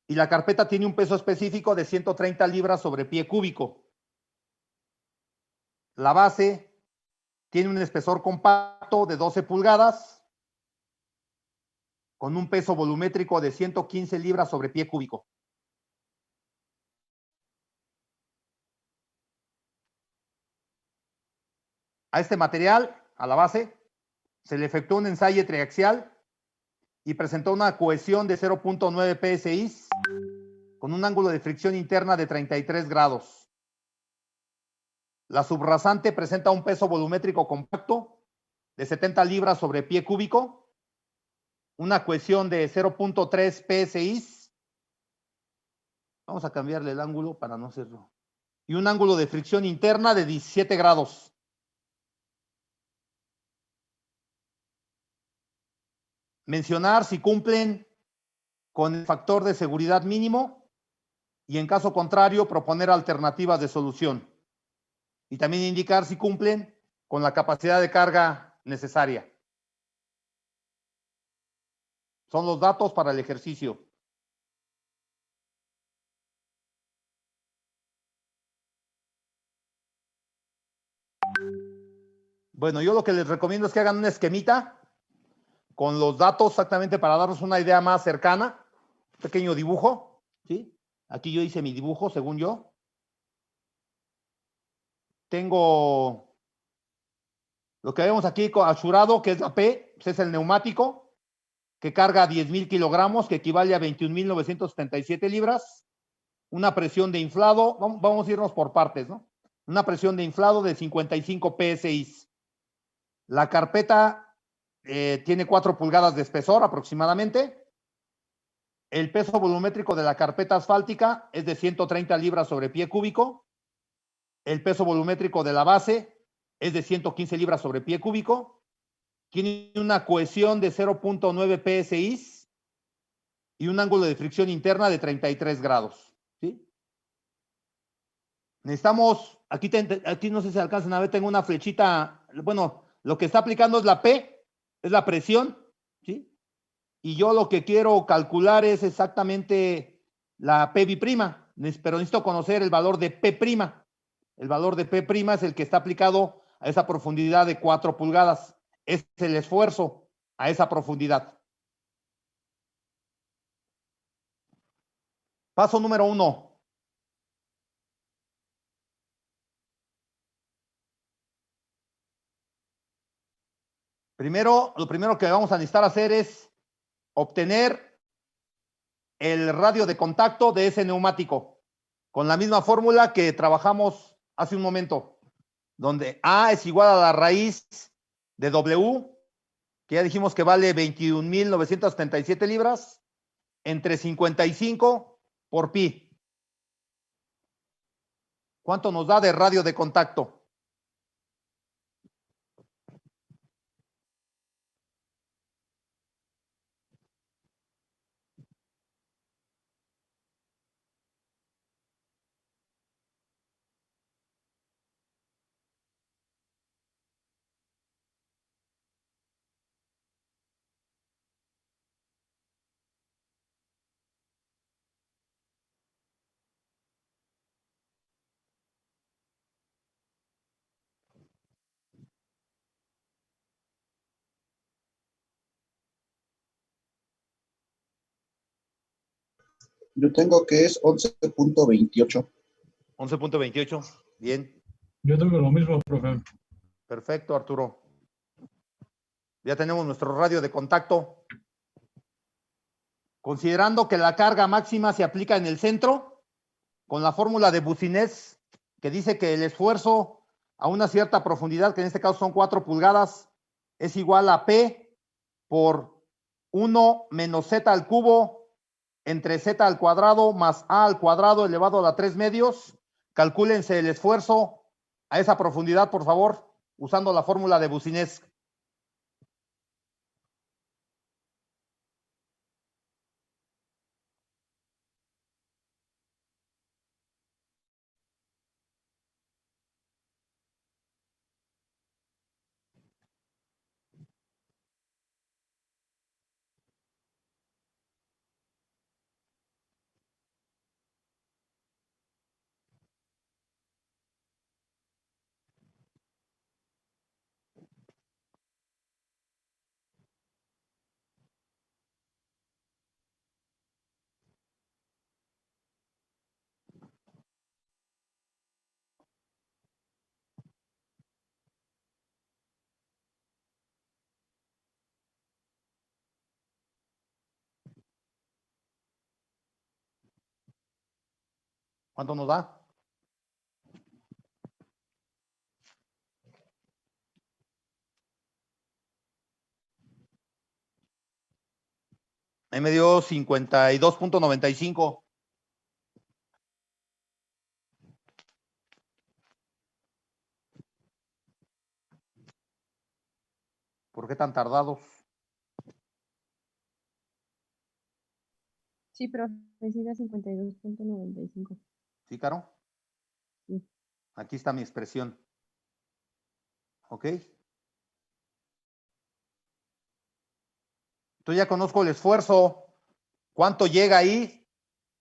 Y la carpeta tiene un peso específico de 130 libras sobre pie cúbico. La base tiene un espesor compacto de 12 pulgadas con un peso volumétrico de 115 libras sobre pie cúbico. A este material, a la base, se le efectuó un ensayo triaxial y presentó una cohesión de 0.9 psi con un ángulo de fricción interna de 33 grados. La subrasante presenta un peso volumétrico compacto de 70 libras sobre pie cúbico, una cohesión de 0.3 psi. Vamos a cambiarle el ángulo para no hacerlo. Y un ángulo de fricción interna de 17 grados. Mencionar si cumplen con el factor de seguridad mínimo y en caso contrario proponer alternativas de solución. Y también indicar si cumplen con la capacidad de carga necesaria. Son los datos para el ejercicio. Bueno, yo lo que les recomiendo es que hagan una esquemita con los datos exactamente para darnos una idea más cercana. Pequeño dibujo, ¿sí? Aquí yo hice mi dibujo, según yo. Tengo lo que vemos aquí asurado, que es la P, pues es el neumático, que carga 10,000 kilogramos, que equivale a 21,977 libras. Una presión de inflado, vamos a irnos por partes, ¿no? Una presión de inflado de 55 psi. La carpeta tiene 4 pulgadas de espesor aproximadamente. El peso volumétrico de la carpeta asfáltica es de 130 libras sobre pie cúbico. El peso volumétrico de la base es de 115 libras sobre pie cúbico. Tiene una cohesión de 0.9 psi y un ángulo de fricción interna de 33 grados. ¿Sí? Necesitamos, aquí no sé si alcanzan a ver, tengo una flechita, bueno, lo que está aplicando es la P, es la presión, ¿sí? Y yo lo que quiero calcular es exactamente la P', pero necesito conocer el valor de P'. El valor de P' es el que está aplicado a esa profundidad de 4 pulgadas. Es el esfuerzo a esa profundidad. Paso número 1. Lo primero que vamos a necesitar hacer es obtener el radio de contacto de ese neumático con la misma fórmula que trabajamos hace un momento, donde A es igual a la raíz de W, que ya dijimos que vale 21,977 libras, entre 55 por pi. ¿Cuánto nos da de radio de contacto? Yo tengo que es 11.28. 11.28. Bien. Yo tengo lo mismo, profe. Perfecto, Arturo. Ya tenemos nuestro radio de contacto. Considerando que la carga máxima se aplica en el centro, con la fórmula de Boussinesq, que dice que el esfuerzo a una cierta profundidad, que en este caso son 4 pulgadas, es igual a P por 1 menos Z al cubo entre Z al cuadrado más A al cuadrado elevado a la 3 medios. Calcúlense el esfuerzo a esa profundidad, por favor, usando la fórmula de Boussinesq. ¿Cuánto nos da? Ahí me dio 52.95. ¿Por qué tan tardados? Sí, profe, sí da 52.95. ¿Sí, Caro? Sí. Aquí está mi expresión. ¿Ok? Entonces ya conozco el esfuerzo. ¿Cuánto llega ahí?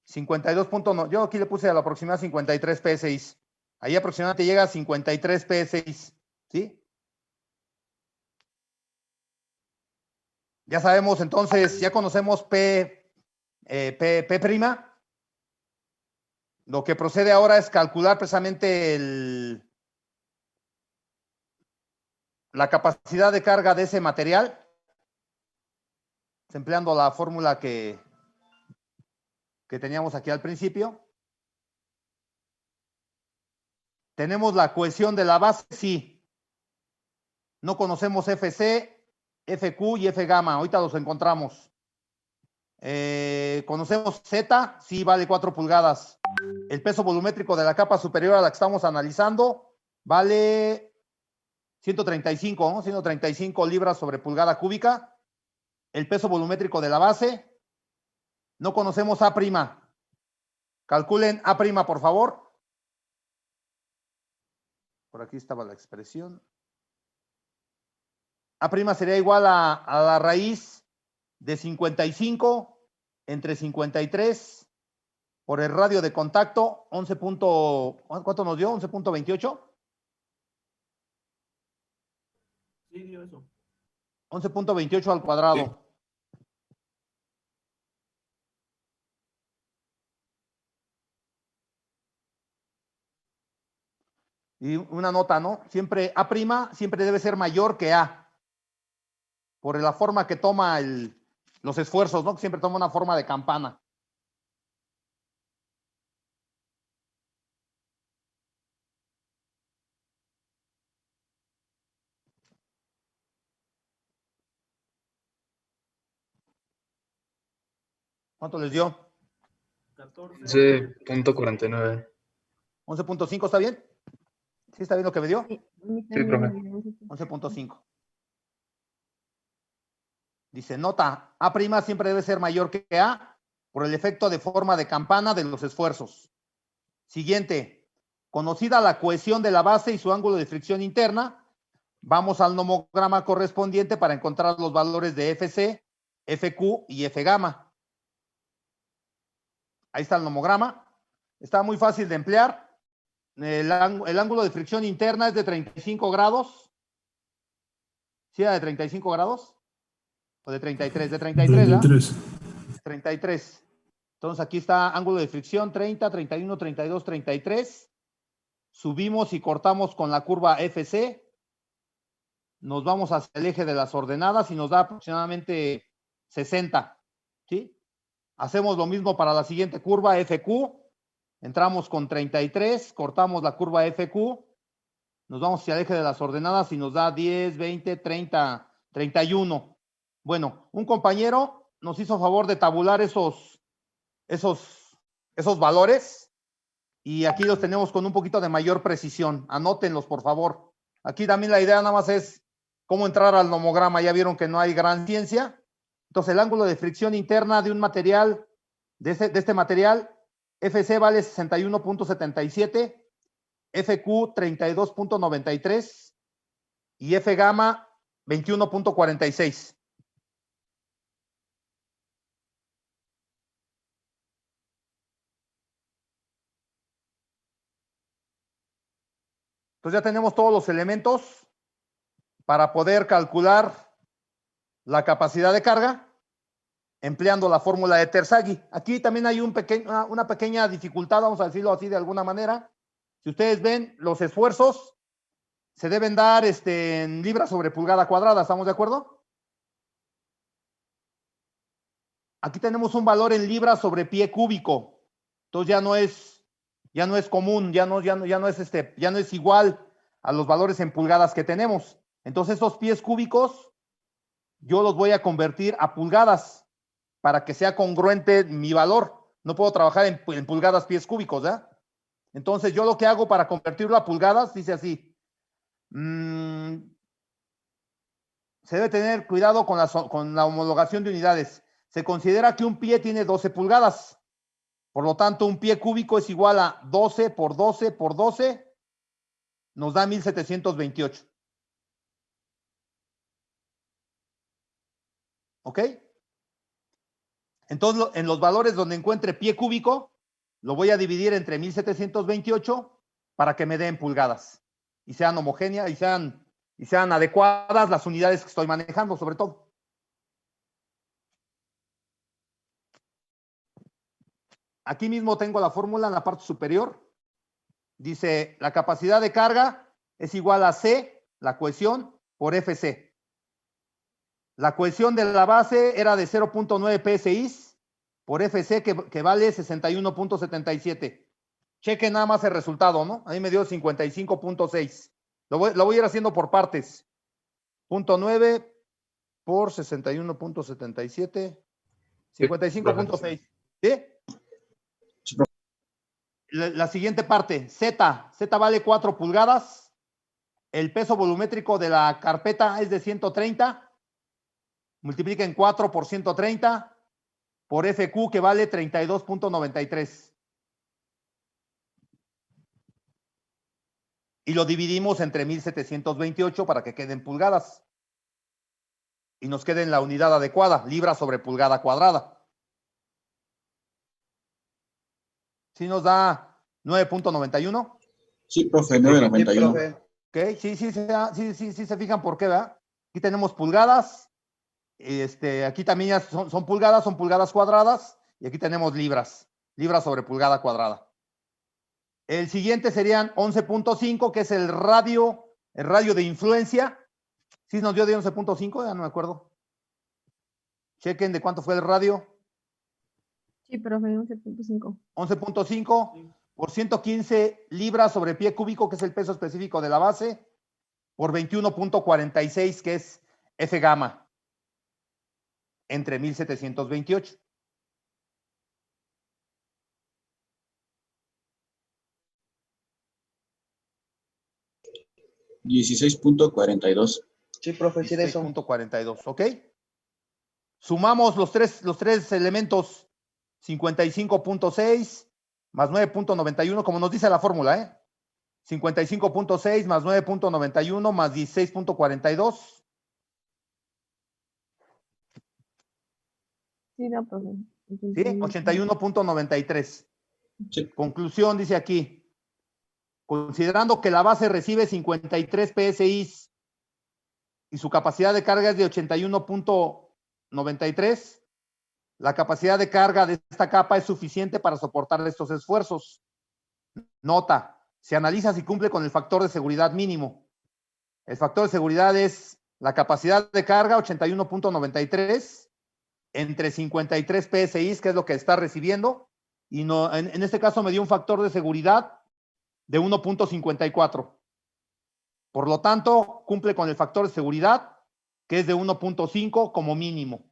52. Yo aquí le puse a la aproximada 53 PSI. Ahí aproximadamente llega a 53 PSI. ¿Sí? Ya sabemos entonces, ya conocemos P'. Lo que procede ahora es calcular precisamente la capacidad de carga de ese material, empleando la fórmula que teníamos aquí al principio. ¿Tenemos la cohesión de la base? Sí. No conocemos FC, FQ y F gamma. Ahorita los encontramos. ¿Conocemos Z? Sí, vale 4 pulgadas. El peso volumétrico de la capa superior a la que estamos analizando vale 135, ¿no? 135 libras sobre pulgada cúbica. El peso volumétrico de la base. No conocemos A'. Calculen A', por favor. Por aquí estaba la expresión. A' sería igual a la raíz de 55 entre 53 por el radio de contacto 11. ¿Cuánto nos dio? 11.28. Sí, dio eso. 11.28 al cuadrado. Sí. Y una nota, ¿no? Siempre A' siempre debe ser mayor que A. Por la forma que toma los esfuerzos, ¿no? Que siempre toma una forma de campana. ¿Cuánto les dio? 14. 11.49. 11.5, ¿está bien? ¿Sí está bien lo que me dio? Sí, a mí Sí, también profe. me dio 11.5. Dice, nota, A' siempre debe ser mayor que A por el efecto de forma de campana de los esfuerzos. Siguiente, conocida la cohesión de la base y su ángulo de fricción interna, vamos al nomograma correspondiente para encontrar los valores de FC, FQ y F gamma. Ahí está el nomograma. Está muy fácil de emplear. El ángulo de fricción interna es de 35 grados. ¿Sí era de 35 grados? ¿O de 33? De 33, ¿verdad? 33. Entonces aquí está ángulo de fricción 30, 31, 32, 33. Subimos y cortamos con la curva FC. Nos vamos hacia el eje de las ordenadas y nos da aproximadamente 60. ¿Sí? Hacemos lo mismo para la siguiente curva FQ. Entramos con 33, cortamos la curva FQ. Nos vamos hacia el eje de las ordenadas y nos da 10, 20, 30, 31. Bueno, un compañero nos hizo favor de tabular esos valores y aquí los tenemos con un poquito de mayor precisión. Anótenlos, por favor. Aquí también la idea nada más es cómo entrar al nomograma. Ya vieron que no hay gran ciencia. Entonces, el ángulo de fricción interna de un material, de este material, FC vale 61.77, FQ 32.93 y F gamma 21.46. Entonces ya tenemos todos los elementos para poder calcular la capacidad de carga empleando la fórmula de Terzaghi. Aquí también hay una pequeña dificultad, vamos a decirlo así de alguna manera. Si ustedes ven, los esfuerzos se deben dar en libras sobre pulgada cuadrada, ¿estamos de acuerdo? Aquí tenemos un valor en libras sobre pie cúbico. Entonces ya no es común, ya no es igual a los valores en pulgadas que tenemos. Entonces esos pies cúbicos yo los voy a convertir a pulgadas para que sea congruente mi valor. No puedo trabajar en pulgadas pies cúbicos, ¿verdad? Entonces yo lo que hago para convertirlo a pulgadas, dice así. Se debe tener cuidado con la homologación de unidades. Se considera que un pie tiene 12 pulgadas. Por lo tanto, un pie cúbico es igual a 12 por 12 por 12. Nos da 1728. ¿Ok? Entonces, en los valores donde encuentre pie cúbico, lo voy a dividir entre 1728 para que me den pulgadas. Y sean homogéneas y sean adecuadas las unidades que estoy manejando, sobre todo. Aquí mismo tengo la fórmula en la parte superior. Dice, la capacidad de carga es igual a C, la cohesión, por FC. La cohesión de la base era de 0.9 PSI por FC, que vale 61.77. Chequen nada más el resultado, ¿no? Ahí me dio 55.6. Lo voy a ir haciendo por partes. 0.9 por 61.77. 55.6. ¿Sí? La siguiente parte, Z vale 4 pulgadas. El peso volumétrico de la carpeta es de 130. Multipliquen 4 por 130 por FQ, que vale 32.93. Y lo dividimos entre 1728 para que queden pulgadas. Y nos quede en la unidad adecuada, libras sobre pulgada cuadrada. ¿Sí nos da 9.91? Sí, profe, 991. Ok, sí se fijan por qué, ¿verdad? Aquí tenemos pulgadas. Aquí también ya son pulgadas cuadradas, y aquí tenemos libras sobre pulgada cuadrada. El siguiente serían 11.5, que es el radio de influencia. ¿Sí nos dio de 11.5? Ya no me acuerdo. Chequen de cuánto fue el radio. Sí, profe, 11.5. 11.5 por 115 libras sobre pie cúbico, que es el peso específico de la base, por 21.46, que es F gamma. Entre 1728. $16.42. Sí, profe, sí de eso. 16.42, ¿ok? Sumamos los tres elementos, 55.6 más 9.91, como nos dice la fórmula, ¿eh? 55.6 más 9.91 más 16.42. Sí, no, profe. ¿Sí? 81.93. Sí. Conclusión, dice aquí. Considerando que la base recibe 53 PSI y su capacidad de carga es de 81.93, La capacidad de carga de esta capa es suficiente para soportar estos esfuerzos. Nota, se analiza si cumple con el factor de seguridad mínimo. El factor de seguridad es la capacidad de carga 81.93 entre 53 PSI, que es lo que está recibiendo, y no, en este caso me dio un factor de seguridad de 1.54. Por lo tanto, cumple con el factor de seguridad, que es de 1.5 como mínimo.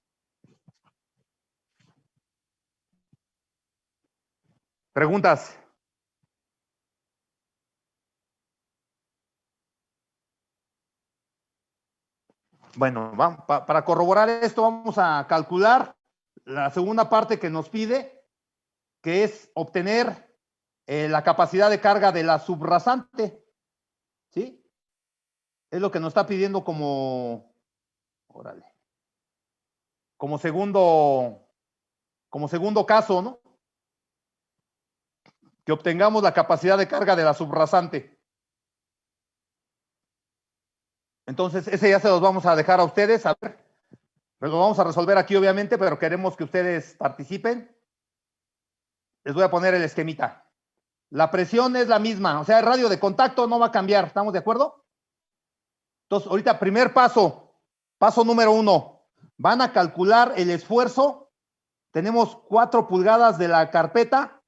¿Preguntas? Bueno, para corroborar esto vamos a calcular la segunda parte que nos pide, que es obtener la capacidad de carga de la subrasante. ¿Sí? Es lo que nos está pidiendo como, órale, como segundo caso, ¿no? Que obtengamos la capacidad de carga de la subrasante. Entonces, ese ya se los vamos a dejar a ustedes. A ver, lo vamos a resolver aquí, obviamente, pero queremos que ustedes participen. Les voy a poner el esquemita. La presión es la misma, o sea, el radio de contacto no va a cambiar. ¿Estamos de acuerdo? Entonces, ahorita, primer paso, paso número 1. Van a calcular el esfuerzo. Tenemos 4 pulgadas de la carpeta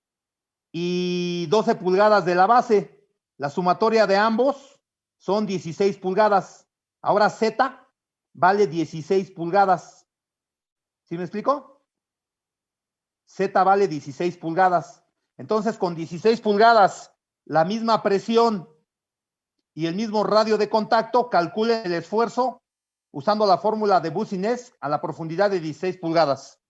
y 12 pulgadas de la base. La sumatoria de ambos son 16 pulgadas. Ahora Z vale 16 pulgadas. ¿Sí me explico? Z vale 16 pulgadas. Entonces, con 16 pulgadas, la misma presión y el mismo radio de contacto, calcule el esfuerzo usando la fórmula de Boussinesq a la profundidad de 16 pulgadas.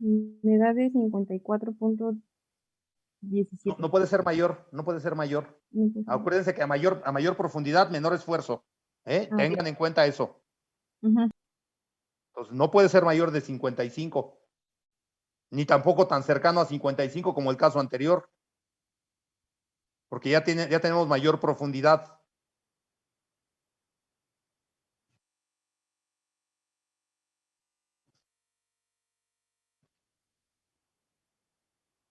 Me da de 54.17. No puede ser mayor, no puede ser mayor. Acuérdense que a mayor profundidad, menor esfuerzo. Tengan en cuenta eso. Entonces, no puede ser mayor de 55, ni tampoco tan cercano a 55 como el caso anterior, porque ya tenemos mayor profundidad.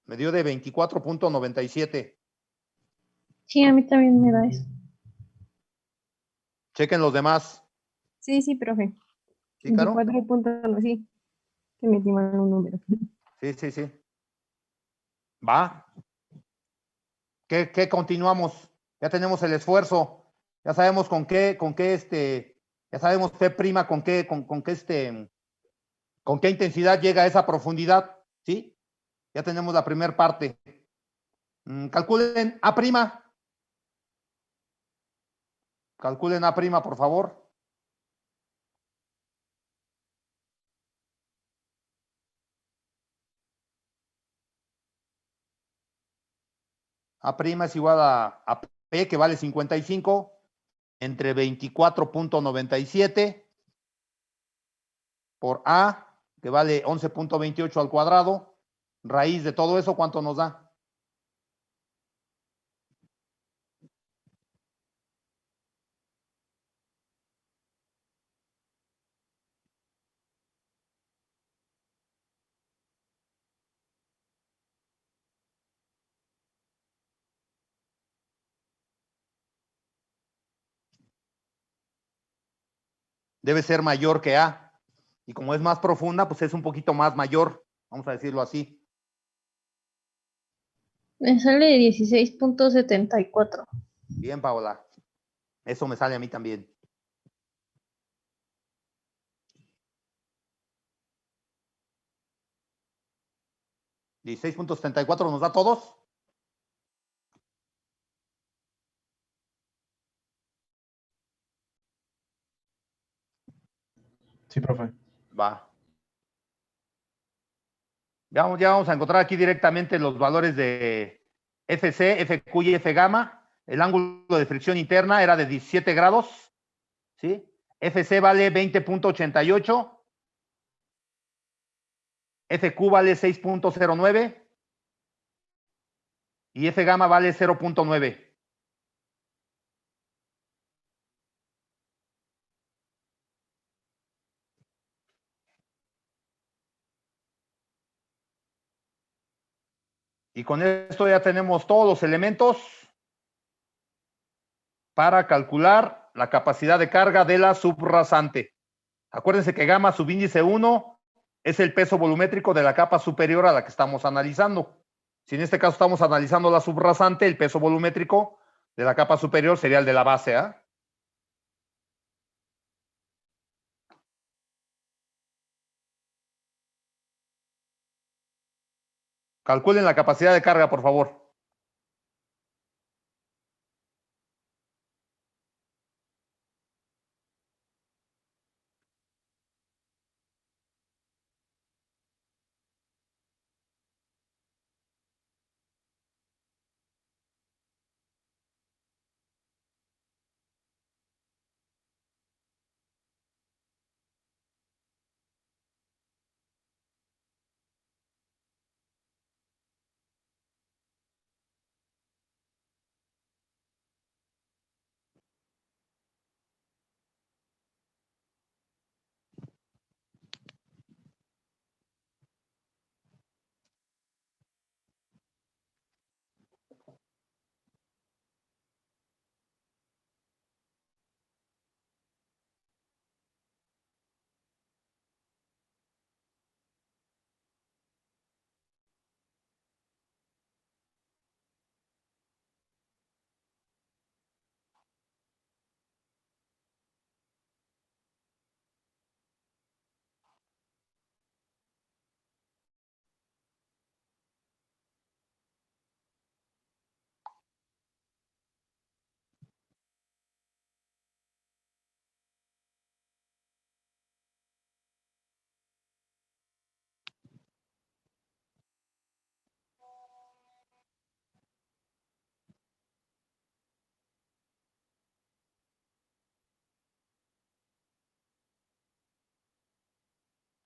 Me dio de 24.97. Sí, a mí también me da eso. Chequen los demás. Sí, profe. ¿Sí, Caro? 24 puntos, sí. Que metí mal un número. Sí. Va. ¿Qué continuamos? Ya tenemos el esfuerzo. Ya sabemos ya sabemos P' con qué intensidad llega a esa profundidad. ¿Sí? Ya tenemos la primera parte. Calculen A'. Calculen A', por favor. A' es igual a P, que vale 55, entre 24.97 por A, que vale 11.28 al cuadrado. Raíz de todo eso, ¿cuánto nos da? Debe ser mayor que A. Y como es más profunda, pues es un poquito más mayor. Vamos a decirlo así. Me sale 16.74. Bien, Paola. Eso me sale a mí también. ¿16.74 nos da a todos? Sí, profe. Va. Ya vamos a encontrar aquí directamente los valores de FC, FQ y F gamma. El ángulo de fricción interna era de 17 grados. ¿Sí? FC vale 20.88. FQ vale 6.09. Y F gamma vale 0.9. Y con esto ya tenemos todos los elementos para calcular la capacidad de carga de la subrasante. Acuérdense que gamma subíndice 1 es el peso volumétrico de la capa superior a la que estamos analizando. Si en este caso estamos analizando la subrasante, el peso volumétrico de la capa superior sería el de la base, ¿eh? Calculen la capacidad de carga, por favor.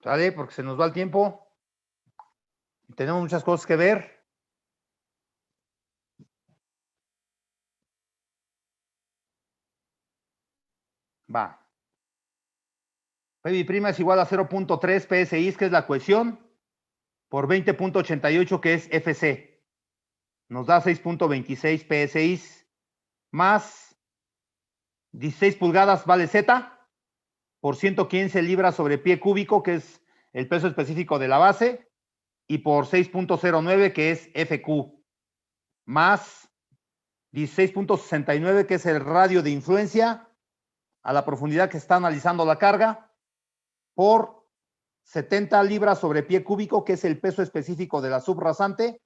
¿Sale? Porque se nos va el tiempo. Tenemos muchas cosas que ver. Va. P' es igual a 0.3 PSI, que es la cohesión, por 20.88, que es FC. Nos da 6.26 PSI, más 16 pulgadas vale Z, por 115 libras sobre pie cúbico, que es el peso específico de la base, y por 6.09, que es FQ, más 16.69, que es el radio de influencia a la profundidad que está analizando la carga, por 70 libras sobre pie cúbico, que es el peso específico de la subrasante,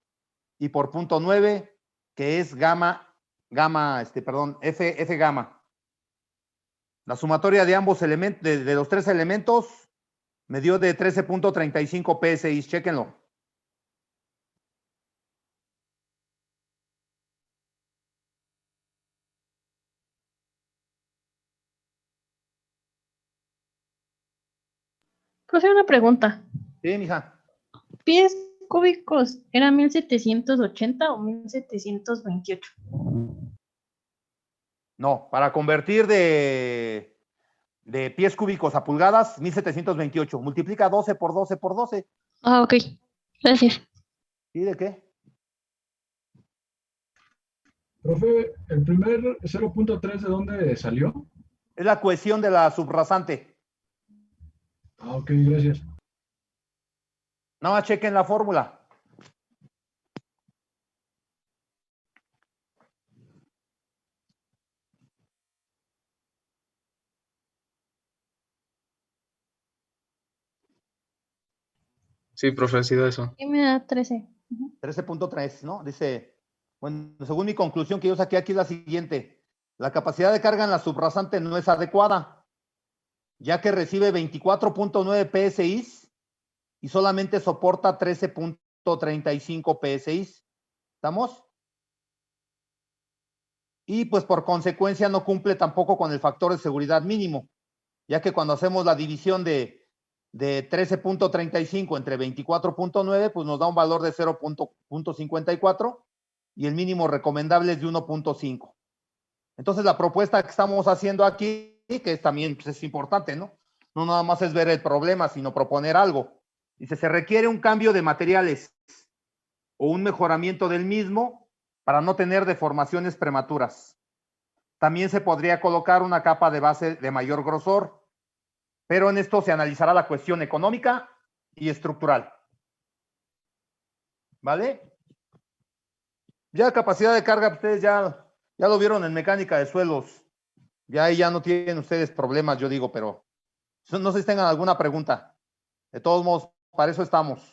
y por 0.9, que es F gamma. La sumatoria de ambos elementos, de los tres elementos, me dio de 13.35 PSI. Chéquenlo. Profe, una pregunta. Sí, mija. ¿Pies cúbicos era 1780 o 1728? No, para convertir de pies cúbicos a pulgadas, 1728. Multiplica 12 por 12 por 12. Ah, ok. Gracias. ¿Y de qué? Profe, el primer 0.3, ¿de dónde salió? Es la cohesión de la subrasante. Ah, ok, gracias. Nada más chequen la fórmula. Sí, profe, ha sido eso. Y me da 13. 13.3, ¿no? Dice, bueno, según mi conclusión que yo saqué aquí es la siguiente. La capacidad de carga en la subrasante no es adecuada. ya que recibe 24.9 PSI y solamente soporta 13.35 PSI. ¿Estamos? Y pues por consecuencia no cumple tampoco con el factor de seguridad mínimo, ya que cuando hacemos la división de 13.35 entre 24.9, pues nos da un valor de 0.54 y el mínimo recomendable es de 1.5. Entonces la propuesta que estamos haciendo aquí, que es también pues, es importante, ¿no? No nada más es ver el problema, sino proponer algo. Dice, se requiere un cambio de materiales o un mejoramiento del mismo para no tener deformaciones prematuras. También se podría colocar una capa de base de mayor grosor, pero en esto se analizará la cuestión económica y estructural. ¿Vale? Ya capacidad de carga, ustedes ya lo vieron en mecánica de suelos. Ya ahí ya no tienen ustedes problemas, yo digo, pero no sé si tengan alguna pregunta. De todos modos, para eso estamos.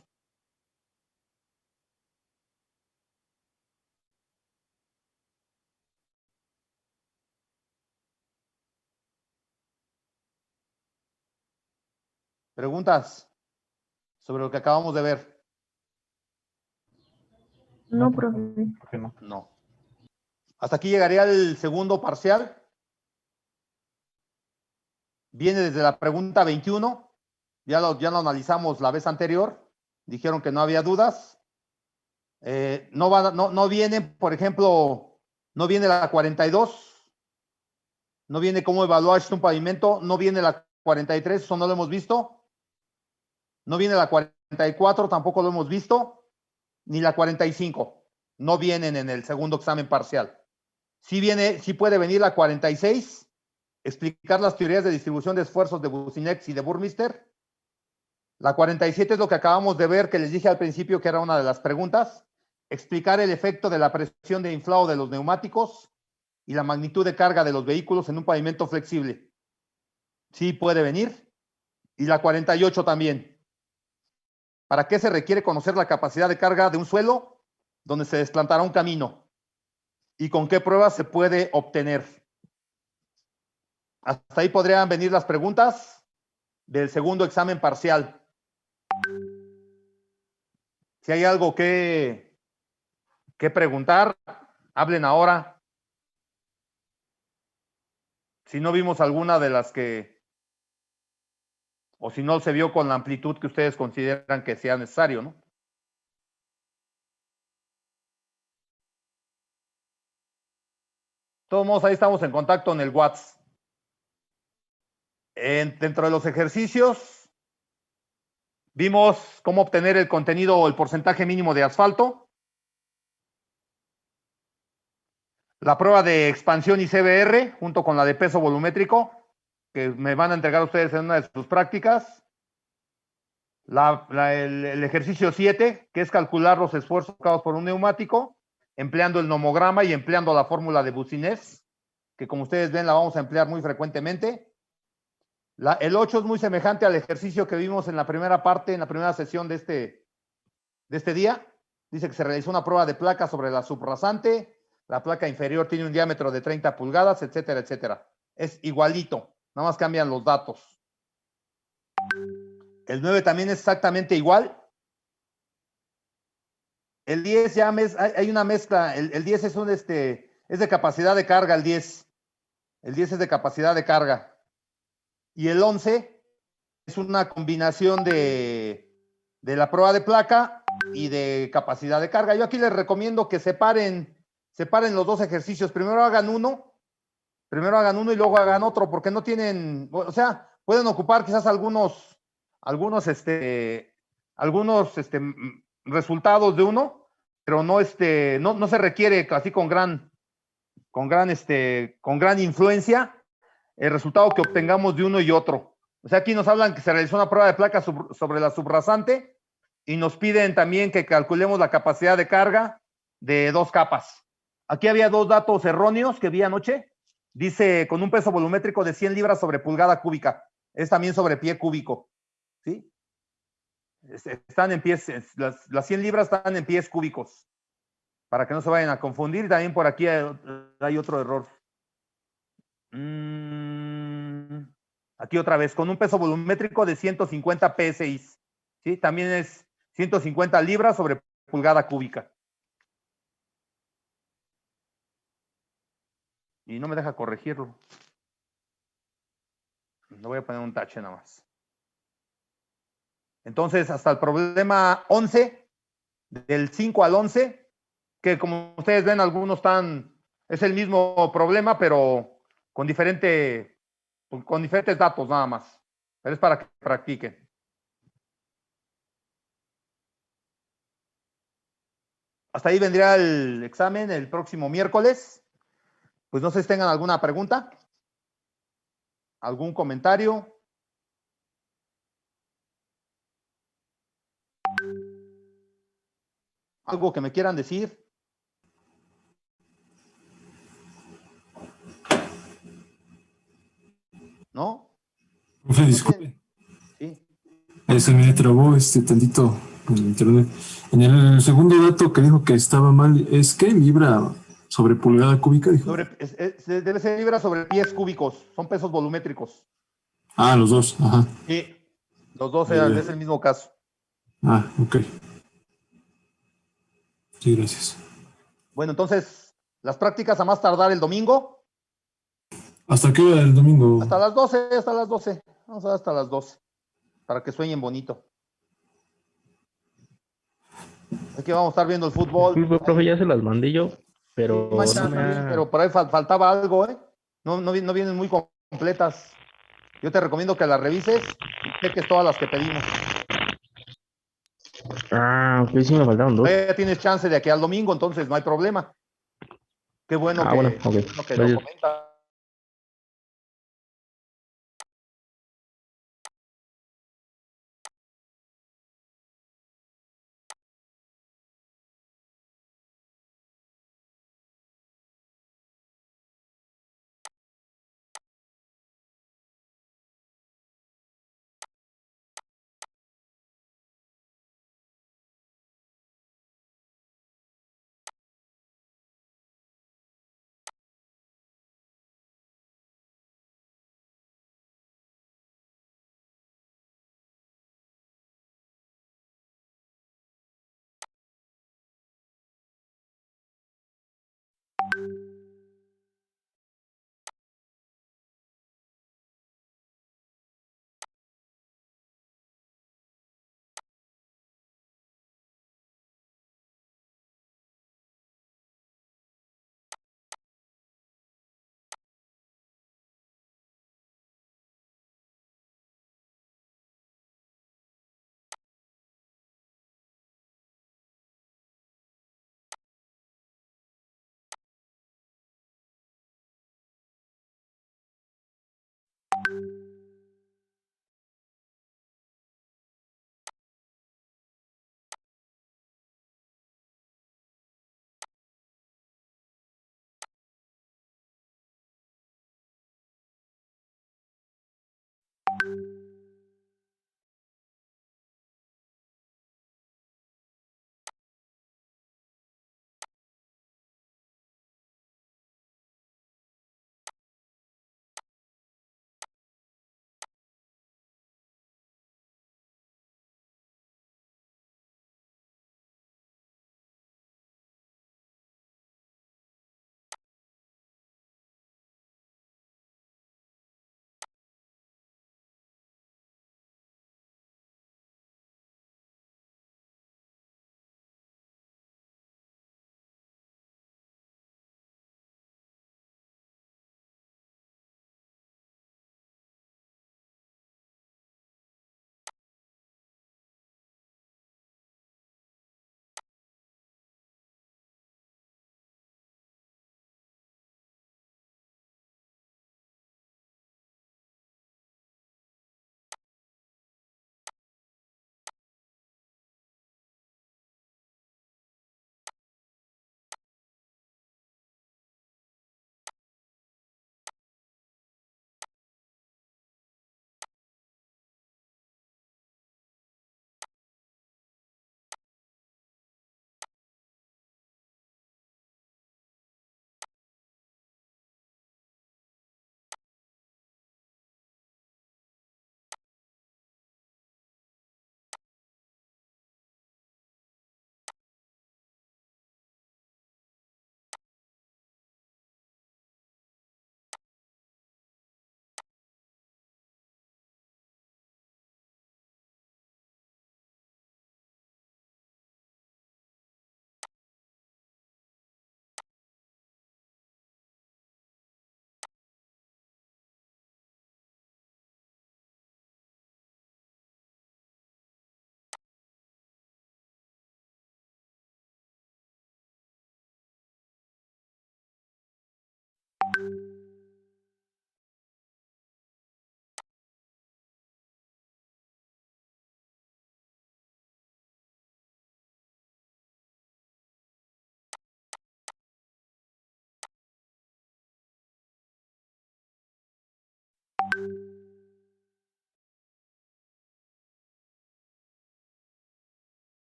¿Preguntas sobre lo que acabamos de ver? No, No, profe. ¿por qué no? No. Hasta aquí llegaría el segundo parcial. Viene desde la pregunta 21. Ya lo analizamos la vez anterior. Dijeron que no había dudas. No viene, por ejemplo, no viene la 42. No viene cómo evaluar un pavimento. No viene la 43, eso no lo hemos visto. No viene la 44, tampoco lo hemos visto. Ni la 45. No vienen en el segundo examen parcial. Sí puede venir la 46, explicar las teorías de distribución de esfuerzos de Businex y de Burmister. La 47 es lo que acabamos de ver, que les dije al principio que era una de las preguntas. Explicar el efecto de la presión de inflado de los neumáticos y la magnitud de carga de los vehículos en un pavimento flexible. Sí puede venir. Y la 48 también. ¿Para qué se requiere conocer la capacidad de carga de un suelo donde se desplantará un camino? ¿Y con qué pruebas se puede obtener? Hasta ahí podrían venir las preguntas del segundo examen parcial. Si hay algo que preguntar, hablen ahora. Si no vimos alguna de las que, o si no se vio con la amplitud que ustedes consideran que sea necesario, ¿no? De todos modos, ahí estamos en contacto en el WhatsApp. Dentro de los ejercicios, vimos cómo obtener el contenido o el porcentaje mínimo de asfalto. La prueba de expansión y CBR, junto con la de peso volumétrico, que me van a entregar ustedes en una de sus prácticas. El ejercicio 7, que es calcular los esfuerzos causados por un neumático, empleando el nomograma y empleando la fórmula de Business, que como ustedes ven la vamos a emplear muy frecuentemente. El 8 es muy semejante al ejercicio que vimos en la primera parte, en la primera sesión de este día. Dice que se realizó una prueba de placa sobre la subrasante. La placa inferior tiene un diámetro de 30 pulgadas, etcétera, etcétera. Es igualito, nada más cambian los datos. El 9 también es exactamente igual. El 10 ya hay una mezcla. El 10 es de capacidad de carga, el 10. El 10 es de capacidad de carga. Y el 11 es una combinación de la prueba de placa y de capacidad de carga. Yo aquí les recomiendo que separen los dos ejercicios. Primero hagan uno y luego hagan otro, porque no tienen, o sea, pueden ocupar quizás algunos resultados de uno, pero no se requiere así con gran influencia el resultado que obtengamos de uno y otro. O sea, aquí nos hablan que se realizó una prueba de placa sobre la subrasante y nos piden también que calculemos la capacidad de carga de 2 capas. Aquí había 2 datos erróneos que vi anoche. Dice con un peso volumétrico de 100 libras sobre pulgada cúbica. Es también sobre pie cúbico. ¿Sí? Están en pies, las 100 libras están en pies cúbicos. Para que no se vayan a confundir. También por aquí hay otro error. Aquí otra vez, con un peso volumétrico de 150 PSI. ¿Sí? También es 150 libras sobre pulgada cúbica. Y no me deja corregirlo. Le voy a poner un tache nada más. Entonces, hasta el problema 11, del 5 al 11, que como ustedes ven, algunos están, es el mismo problema, pero con diferentes datos nada más. Pero es para que practiquen. Hasta ahí vendría el examen el próximo miércoles. Pues no sé si tengan alguna pregunta, algún comentario. Algo que me quieran decir. ¿No? Profe, disculpe. Sí. Se me trabó tantito en internet. En el segundo dato que dijo que estaba mal, ¿es qué? ¿Libra sobre pulgada cúbica? Dijo. Debe ser libra sobre pies cúbicos. Son pesos volumétricos. Ah, los dos. Ajá. Sí. Los dos es el mismo caso. Ah, ok. Sí, gracias. Bueno, entonces, las prácticas a más tardar el domingo. ¿Hasta qué hora el domingo? Hasta las 12, hasta las 12. Vamos a ver hasta las 12. Para que sueñen bonito. Aquí vamos a estar viendo el fútbol. Disculpe, profe, ya se las mandé yo, pero Sí, no me también, ha... pero por ahí faltaba algo, ¿eh? No vienen muy completas. Yo te recomiendo que las revises y cheques todas las que pedimos. Ah, ok, sí me faltaron dos. Ya tienes chance de aquí al domingo, entonces no hay problema. Qué bueno Ah, bueno, ok. que lo Gracias. comentas.